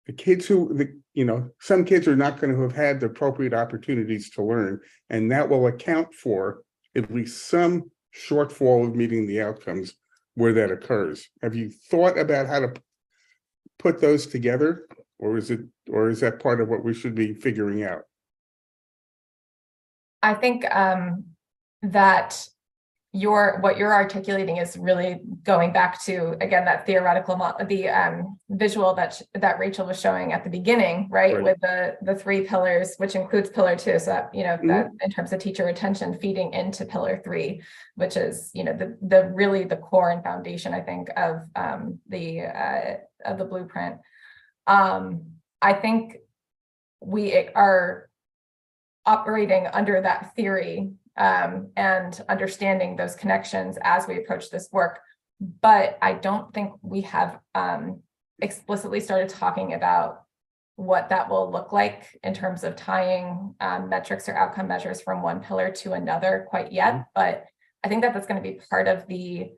some kids are not going to have had the appropriate opportunities to learn, and that will account for at least some shortfall of meeting the outcomes where that occurs. Have you thought about how to put those together, or is that part of what we should be figuring out? I think that what you're articulating is really going back to, again, that theoretical visual that Rachel was showing at the beginning, right? With the 3 pillars, which includes pillar 2. So that, that in terms of teacher retention feeding into pillar 3, which is, the really the core and foundation, I think, of the blueprint. I think we are operating under that theory and understanding those connections as we approach this work. But I don't think we have explicitly started talking about what that will look like in terms of tying metrics or outcome measures from one pillar to another quite yet. But I think that that's going to be part of the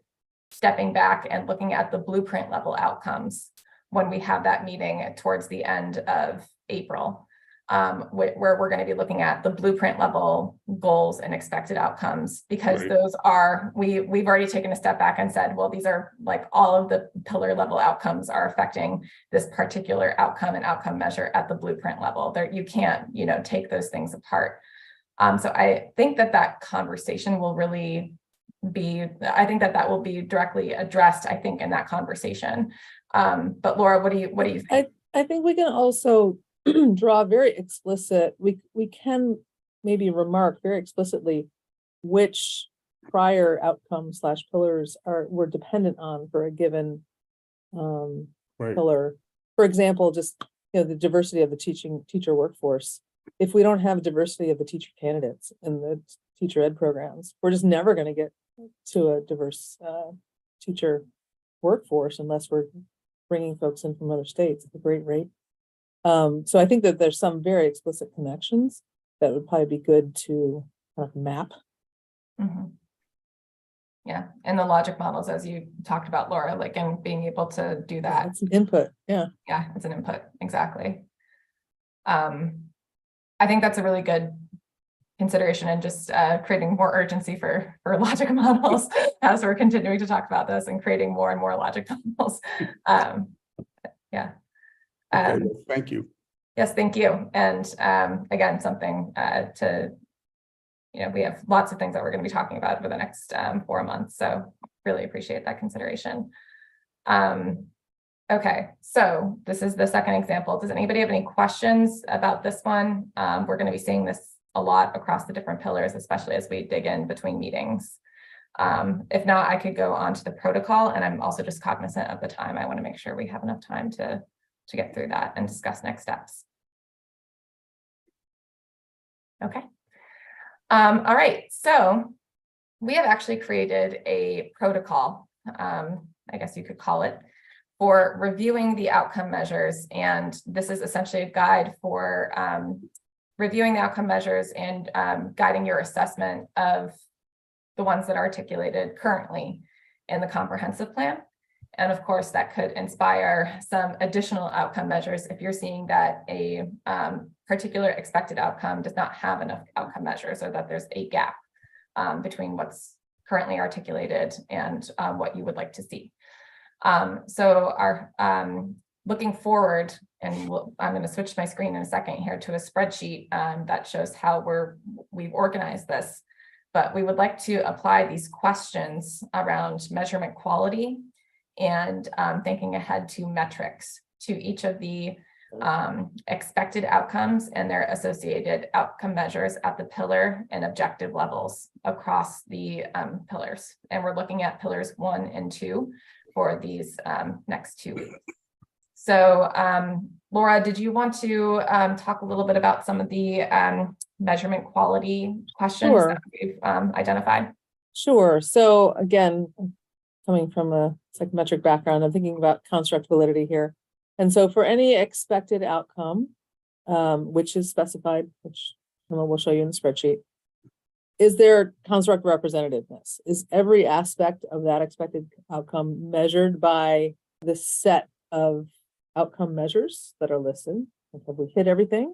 stepping back and looking at the blueprint level outcomes when we have that meeting towards the end of April. Where we're going to be looking at the blueprint level goals and expected outcomes, because those are, we've already taken a step back and said, well, these are like all of the pillar level outcomes are affecting this particular outcome and outcome measure at the blueprint level. There, you can't, take those things apart. So I think that conversation will really be, I think that will be directly addressed, I think, in that conversation. But Laura, what do you think? I think we can also draw very explicit, we can maybe remark very explicitly which prior outcomes / pillars we're dependent on for a given pillar. For example, just the diversity of the teacher workforce. If we don't have diversity of the teacher candidates in the teacher ed programs, we're just never going to get to a diverse teacher workforce unless we're bringing folks in from other states at a great rate. So I think that there's some very explicit connections that would probably be good to kind of map. Yeah, and the logic models, as you talked about, Laura, like, and being able to do that. It's an input, yeah. Yeah, it's an input, exactly. I think that's a really good consideration, and just creating more urgency for logic models as we're continuing to talk about this and creating more and more logic models. Yeah. Okay, well, thank you. Yes, thank you. And again, something to, we have lots of things that we're going to be talking about over the next 4 months. So really appreciate that consideration. Okay, so this is the second example. Does anybody have any questions about this one? We're going to be seeing this a lot across the different pillars, especially as we dig in between meetings. If not, I could go on to the protocol, and I'm also just cognizant of the time. I want to make sure we have enough time to get through that and discuss next steps. Okay. All right, so we have actually created a protocol, I guess you could call it, for reviewing the outcome measures. And this is essentially a guide for reviewing the outcome measures and guiding your assessment of the ones that are articulated currently in the comprehensive plan. And of course, that could inspire some additional outcome measures if you're seeing that a particular expected outcome does not have enough outcome measures, or that there's a gap between what's currently articulated and what you would like to see. So our looking forward, and I'm going to switch my screen in a second here to a spreadsheet that shows how we've organized this. But we would like to apply these questions around measurement quality and thinking ahead to metrics to each of the expected outcomes and their associated outcome measures at the pillar and objective levels across the pillars. And we're looking at pillars 1 and 2 for these next 2 weeks. So Laura, did you want to talk a little bit about some of the measurement quality questions that we've identified? Sure. So again, coming from a psychometric background, I'm thinking about construct validity here. And so for any expected outcome, which is specified, which we'll show you in the spreadsheet, is there construct representativeness? Is every aspect of that expected outcome measured by the set of outcome measures that are listed? Have we hit everything?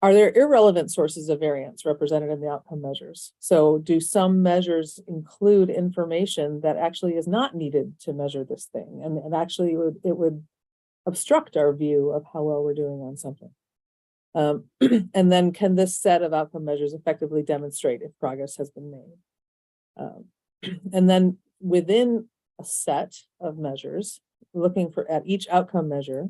Are there irrelevant sources of variance represented in the outcome measures? So do some measures include information that actually is not needed to measure this thing? And actually it would obstruct our view of how well we're doing on something. And then can this set of outcome measures effectively demonstrate if progress has been made? And then within a set of measures, looking at each outcome measure,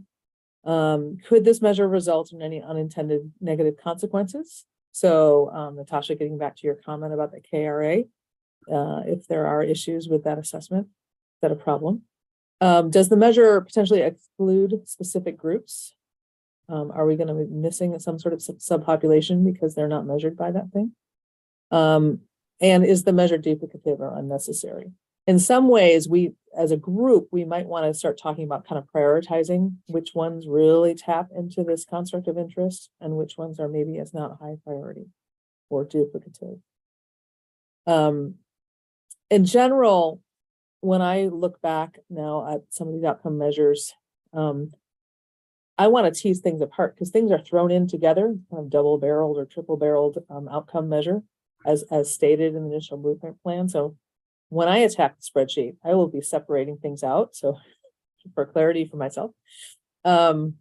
could this measure result in any unintended negative consequences? So Natasha, getting back to your comment about the KRA, if there are issues with that assessment, is that a problem? Does the measure potentially exclude specific groups? Are we going to be missing some sort of subpopulation because they're not measured by that thing? And is the measure duplicative or unnecessary? In some ways, we, as a group, we might want to start talking about kind of prioritizing which ones really tap into this construct of interest and which ones are maybe as not high priority or duplicative. In general, when I look back now at some of these outcome measures, I want to tease things apart because things are thrown in together, kind of double-barreled or triple-barreled outcome measure, as stated in the initial blueprint plan. So when I attack the spreadsheet, I will be separating things out. So for clarity for myself. But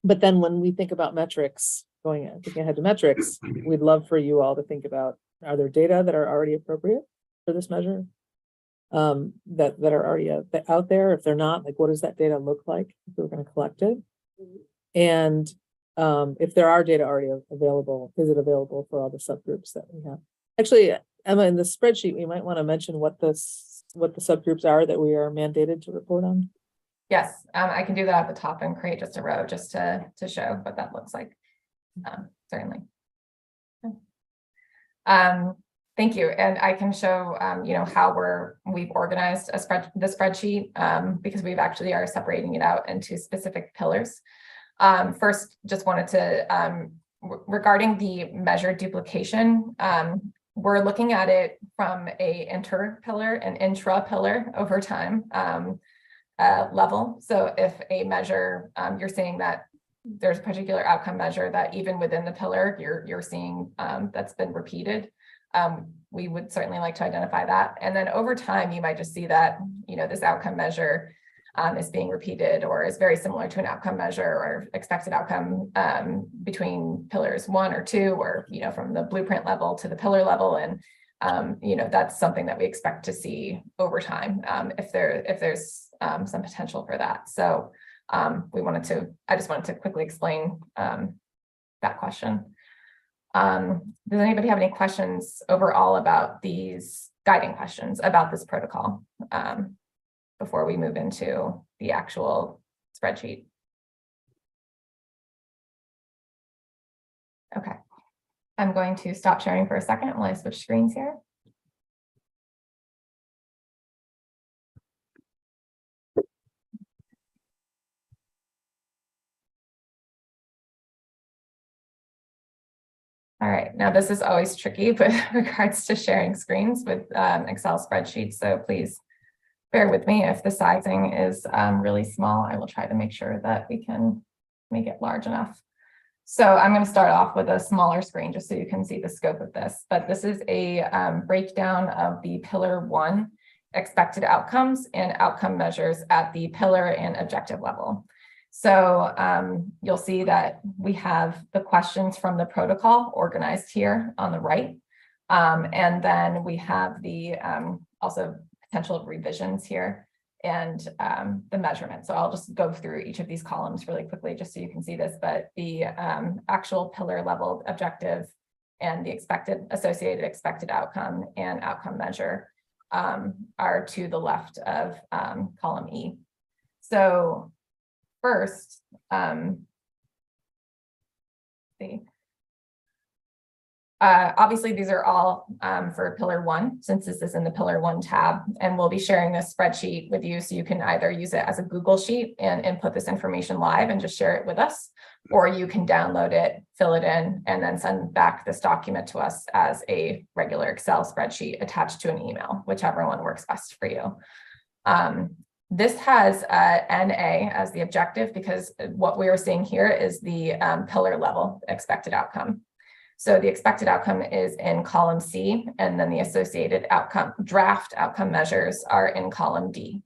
then when we think about metrics, thinking ahead to metrics, we'd love for you all to think about, are there data that are already appropriate for this measure? That are already out there? If they're not, like, what does that data look like if we're going to collect it? And if there are data already available, is it available for all the subgroups that we have? Actually, Emma, in the spreadsheet, we might want to mention what the subgroups are that we are mandated to report on. Yes, I can do that at the top and create just a row just to show what that looks like. Certainly. Thank you, and I can show how we've organized the spreadsheet because we've actually are separating it out into specific pillars. First, just wanted to regarding the measure duplication, we're looking at it from a inter-pillar and intra-pillar over time level. So if a measure, you're seeing that there's a particular outcome measure that even within the pillar, you're seeing that's been repeated. We would certainly like to identify that. And then over time, you might just see that, this outcome measure is being repeated or is very similar to an outcome measure or expected outcome between pillars 1 or 2, or, from the blueprint level to the pillar level. And, that's something that we expect to see over time if there's some potential for that. So I just wanted to quickly explain that question. Does anybody have any questions overall about these guiding questions about this protocol before we move into the actual spreadsheet? Okay, I'm going to stop sharing for a second while I switch screens here. All right, now this is always tricky with regards to sharing screens with Excel spreadsheets, so please bear with me if the sizing is really small. I will try to make sure that we can make it large enough. So I'm going to start off with a smaller screen just so you can see the scope of this, but this is a breakdown of the pillar 1 expected outcomes and outcome measures at the pillar and objective level. So you'll see that we have the questions from the protocol organized here on the right. And then we have the also potential revisions here and the measurement. So I'll just go through each of these columns really quickly just so you can see this, but the actual pillar level objective and the associated expected outcome and outcome measure are to the left of column E. So first, obviously these are all for pillar 1, since this is in the pillar 1 tab, and we'll be sharing this spreadsheet with you so you can either use it as a Google sheet and input this information live and just share it with us, or you can download it, fill it in, and then send back this document to us as a regular Excel spreadsheet attached to an email, whichever one works best for you. This has NA as the objective because what we are seeing here is the pillar level expected outcome. So the expected outcome is in column C, and then the associated draft outcome measures are in column D.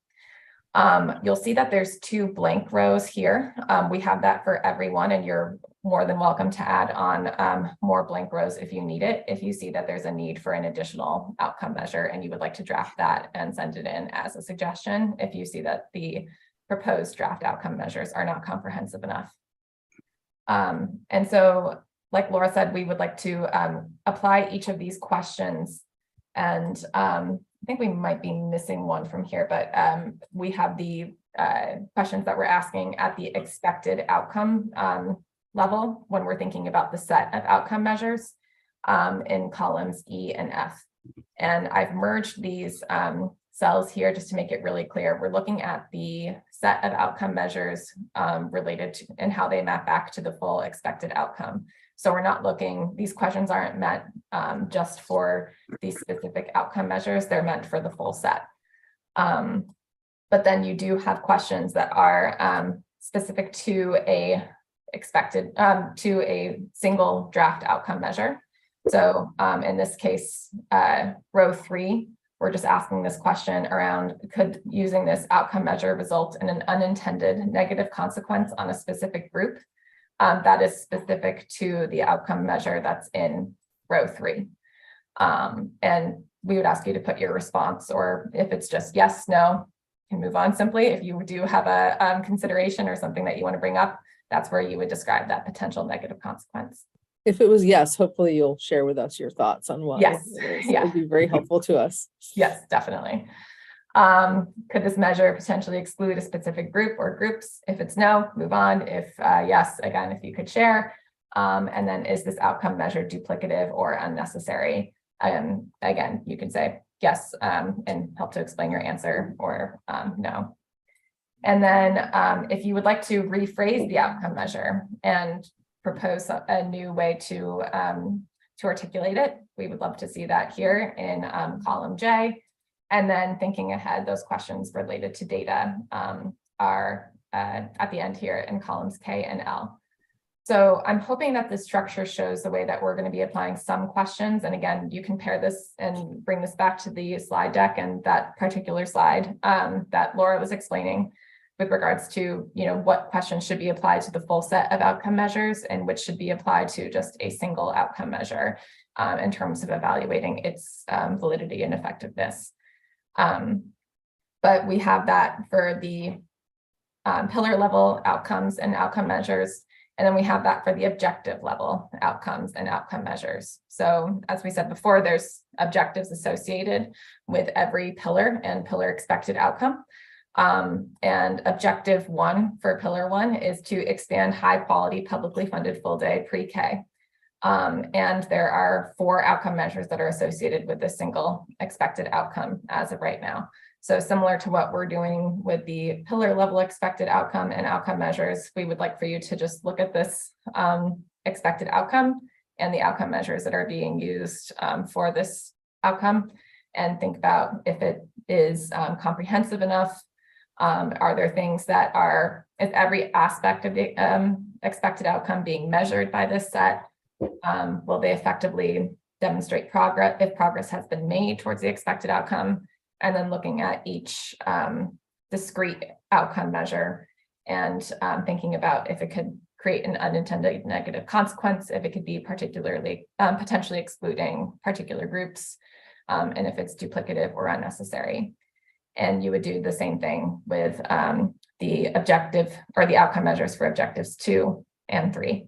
You'll see that there's 2 blank rows here. We have that for everyone, and you're more than welcome to add on more blank rows if you need it, if you see that there's a need for an additional outcome measure and you would like to draft that and send it in as a suggestion if you see that the proposed draft outcome measures are not comprehensive enough. And so, like Laura said, we would like to apply each of these questions, and I think we might be missing one from here, but we have the questions that we're asking at the expected outcome level when we're thinking about the set of outcome measures in columns E and F. And I've merged these cells here just to make it really clear. We're looking at the set of outcome measures related to and how they map back to the full expected outcome. So we're not looking, these questions aren't meant just for these specific outcome measures, they're meant for the full set. But then you do have questions that are specific to a expected, to a single draft outcome measure. So in this case, row 3, we're just asking this question around, could using this outcome measure result in an unintended negative consequence on a specific group that is specific to the outcome measure that's in row 3. And we would ask you to put your response, or if it's just yes, no, you can move on simply. If you do have a consideration or something that you want to bring up, that's where you would describe that potential negative consequence. If it was yes, hopefully you'll share with us your thoughts on why. Yes. It would be very helpful to us. Yes, definitely. Could this measure potentially exclude a specific group or groups? If it's no, move on. If yes, again, if you could share. And then is this outcome measure duplicative or unnecessary? Again, you can say yes and help to explain your answer, or no. And then if you would like to rephrase the outcome measure and propose a new way to articulate it, we would love to see that here in column J. And then thinking ahead, those questions related to data are at the end here in columns K and L. So I'm hoping that this structure shows the way that we're going to be applying some questions. And again, you can pair this and bring this back to the slide deck and that particular slide that Laura was explaining with regards to, you know, what questions should be applied to the full set of outcome measures and which should be applied to just a single outcome measure in terms of evaluating its validity and effectiveness. But we have that for the pillar level outcomes and outcome measures. And then we have that for the objective level outcomes and outcome measures. So as we said before, there's objectives associated with every pillar and pillar expected outcome. And objective 1 for pillar 1 is to expand high quality publicly funded full day pre-K. And there are 4 outcome measures that are associated with this single expected outcome as of right now. So similar to what we're doing with the pillar level expected outcome and outcome measures, we would like for you to just look at this expected outcome and the outcome measures that are being used for this outcome and think about if it is comprehensive enough. Are there things that is every aspect of the expected outcome being measured by this set? Will they effectively demonstrate progress if progress has been made towards the expected outcome? And then looking at each discrete outcome measure and thinking about if it could create an unintended negative consequence, if it could be particularly potentially excluding particular groups, and if it's duplicative or unnecessary. And you would do the same thing with the objective or the outcome measures for objectives 2 and 3.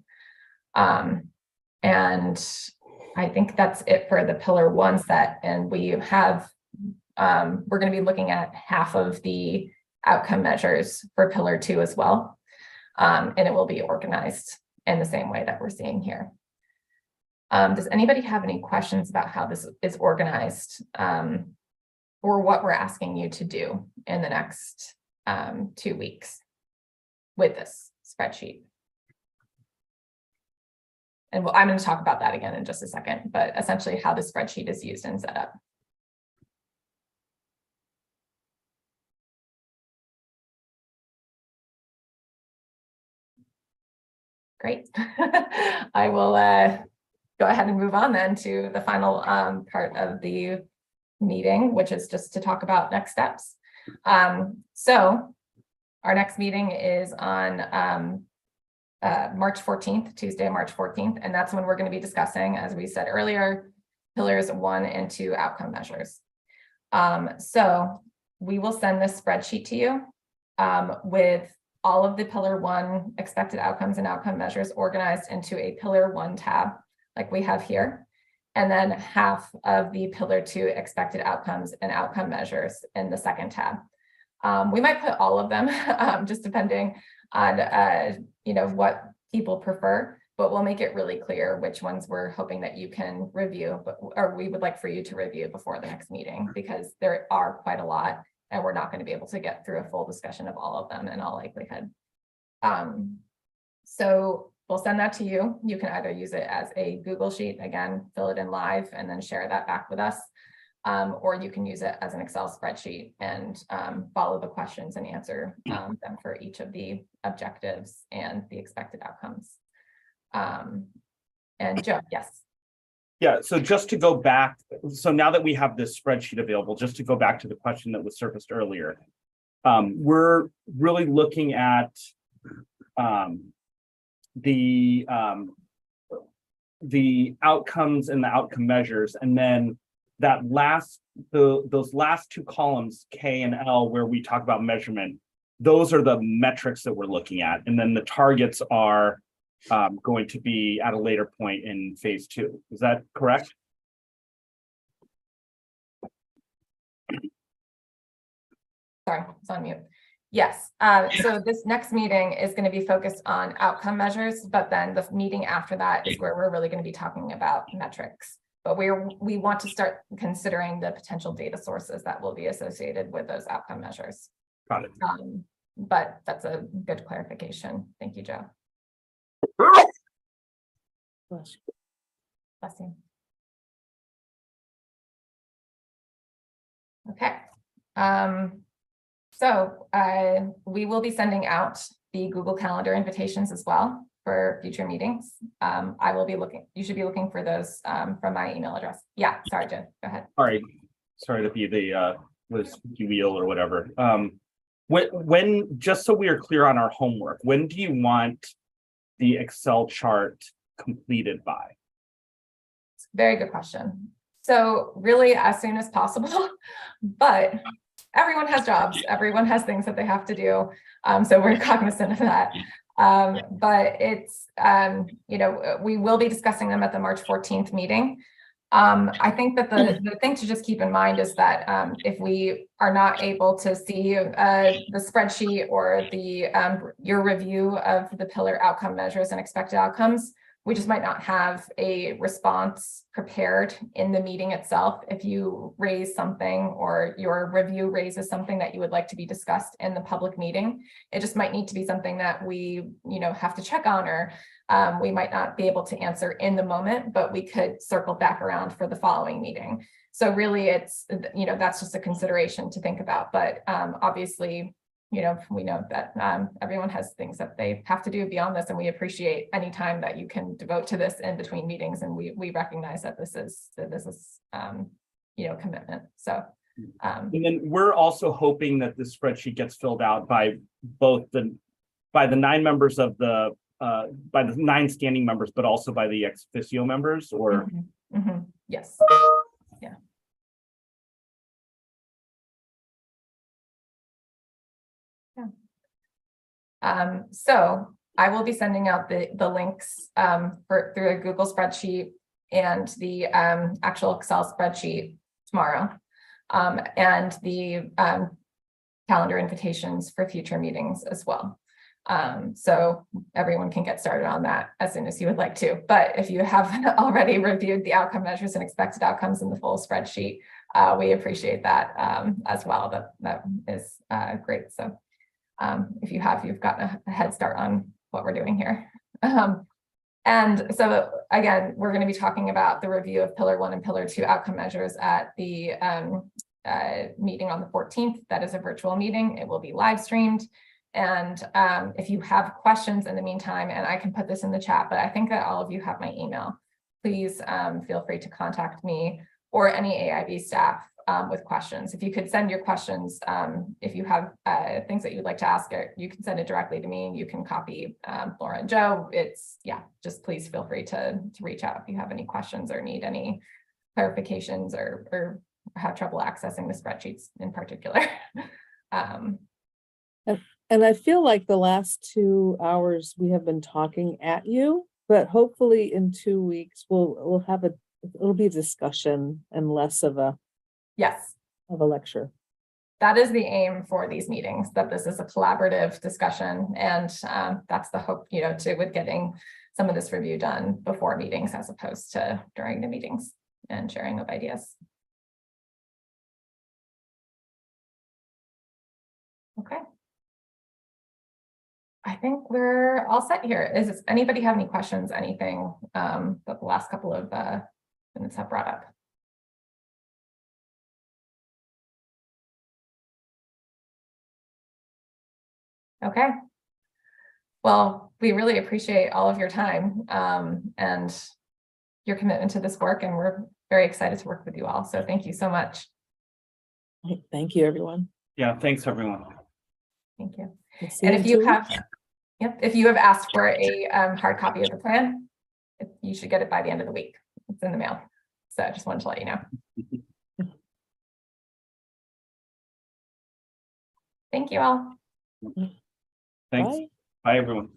And I think that's it for the pillar 1 set. And we have, we're going to be looking at half of the outcome measures for pillar 2 as well. And it will be organized in the same way that we're seeing here. Does anybody have any questions about how this is organized? Or what we're asking you to do in the next 2 weeks with this spreadsheet. And I'm going to talk about that again in just a second, but essentially how the spreadsheet is used and set up. Great. I will go ahead and move on then to the final part of the meeting, which is just to talk about next steps. So our next meeting is on March 14th, Tuesday, March 14th. And that's when we're going to be discussing, as we said earlier, pillars 1 and 2 outcome measures. So we will send this spreadsheet to you with all of the pillar 1 expected outcomes and outcome measures organized into a pillar 1 tab, like we have here. And then half of the pillar 2 expected outcomes and outcome measures in the second tab. We might put all of them, just depending on what people prefer, but we'll make it really clear which ones we're hoping that you can review, or we would like for you to review before the next meeting, because there are quite a lot, and we're not going to be able to get through a full discussion of all of them in all likelihood. So we'll send that to you. You can either use it as a Google Sheet, again, fill it in live and then share that back with us. Or you can use it as an Excel spreadsheet and follow the questions and answer them for each of the objectives and the expected outcomes. And Joe, yes. Yeah, so just to go back, so now that we have this spreadsheet available, just to go back to the question that was surfaced earlier, we're really looking at the outcomes and the outcome measures, and then that those last 2 columns, K and L, where we talk about measurement, those are the metrics that we're looking at, and then the targets are going to be at a later point in phase 2. Is that correct? Sorry, it's on mute. Yes, so this next meeting is going to be focused on outcome measures, but then the meeting after that is where we're really going to be talking about metrics. But we want to start considering the potential data sources that will be associated with those outcome measures. Got it. But that's a good clarification. Thank you, Joe. Bless you. Okay. So we will be sending out the Google Calendar invitations as well for future meetings. I will be looking, you should be looking for those from my email address. Yeah, sorry, Jen, go ahead. All right, sorry to be the wheel or whatever. When, just so we are clear on our homework, when do you want the Excel chart completed by? Very good question. So really as soon as possible, but everyone has jobs, everyone has things that they have to do. So we're cognizant of that. But it's, we will be discussing them at the March 14th meeting. I think that the thing to just keep in mind is that if we are not able to see the spreadsheet or your review of the pillar outcome measures and expected outcomes, we just might not have a response prepared in the meeting itself. If you raise something or your review raises something that you would like to be discussed in the public meeting, it just might need to be something that we, have to check on, or we might not be able to answer in the moment, but we could circle back around for the following meeting. So really it's, that's just a consideration to think about, but obviously, we know that everyone has things that they have to do beyond this, and we appreciate any time that you can devote to this in between meetings, and we recognize that this is commitment. So and then we're also hoping that this spreadsheet gets filled out by the 9 members of the by the 9 standing members, but also by the ex officio members, or yes. Yeah. So I will be sending out the links through a Google spreadsheet and the actual Excel spreadsheet tomorrow, and the calendar invitations for future meetings as well. So everyone can get started on that as soon as you would like to. But if you have already reviewed the outcome measures and expected outcomes in the full spreadsheet, we appreciate that as well. That is great. So if you have, you've gotten a head start on what we're doing here. And so again, we're going to be talking about the review of pillar 1 and pillar 2 outcome measures at the meeting on the 14th. That is a virtual meeting. It will be live streamed. And if you have questions in the meantime, and I can put this in the chat, but I think that all of you have my email, please feel free to contact me or any AIB staff with questions. If you could send your questions, if you have things that you'd like to ask, you can send it directly to me. You can copy Laura and Joe. Just please feel free to reach out if you have any questions or need any clarifications or have trouble accessing the spreadsheets in particular. And I feel like the last 2 hours we have been talking at you, but hopefully in 2 weeks we'll have it'll be a discussion and less of a lecture. That is the aim for these meetings, that this is a collaborative discussion, and that's the hope, with getting some of this review done before meetings as opposed to during the meetings and sharing of ideas. Okay. I think we're all set here. Does anybody have any questions, anything that the last couple of minutes have brought up? Okay. Well, we really appreciate all of your time and your commitment to this work, and we're very excited to work with you all. So thank you so much. Thank you, everyone. Yeah, thanks, everyone. Thank you. And if you have asked for a hard copy of the plan, you should get it by the end of the week. It's in the mail. So I just wanted to let you know. Thank you all. Thanks. Bye. Bye, everyone.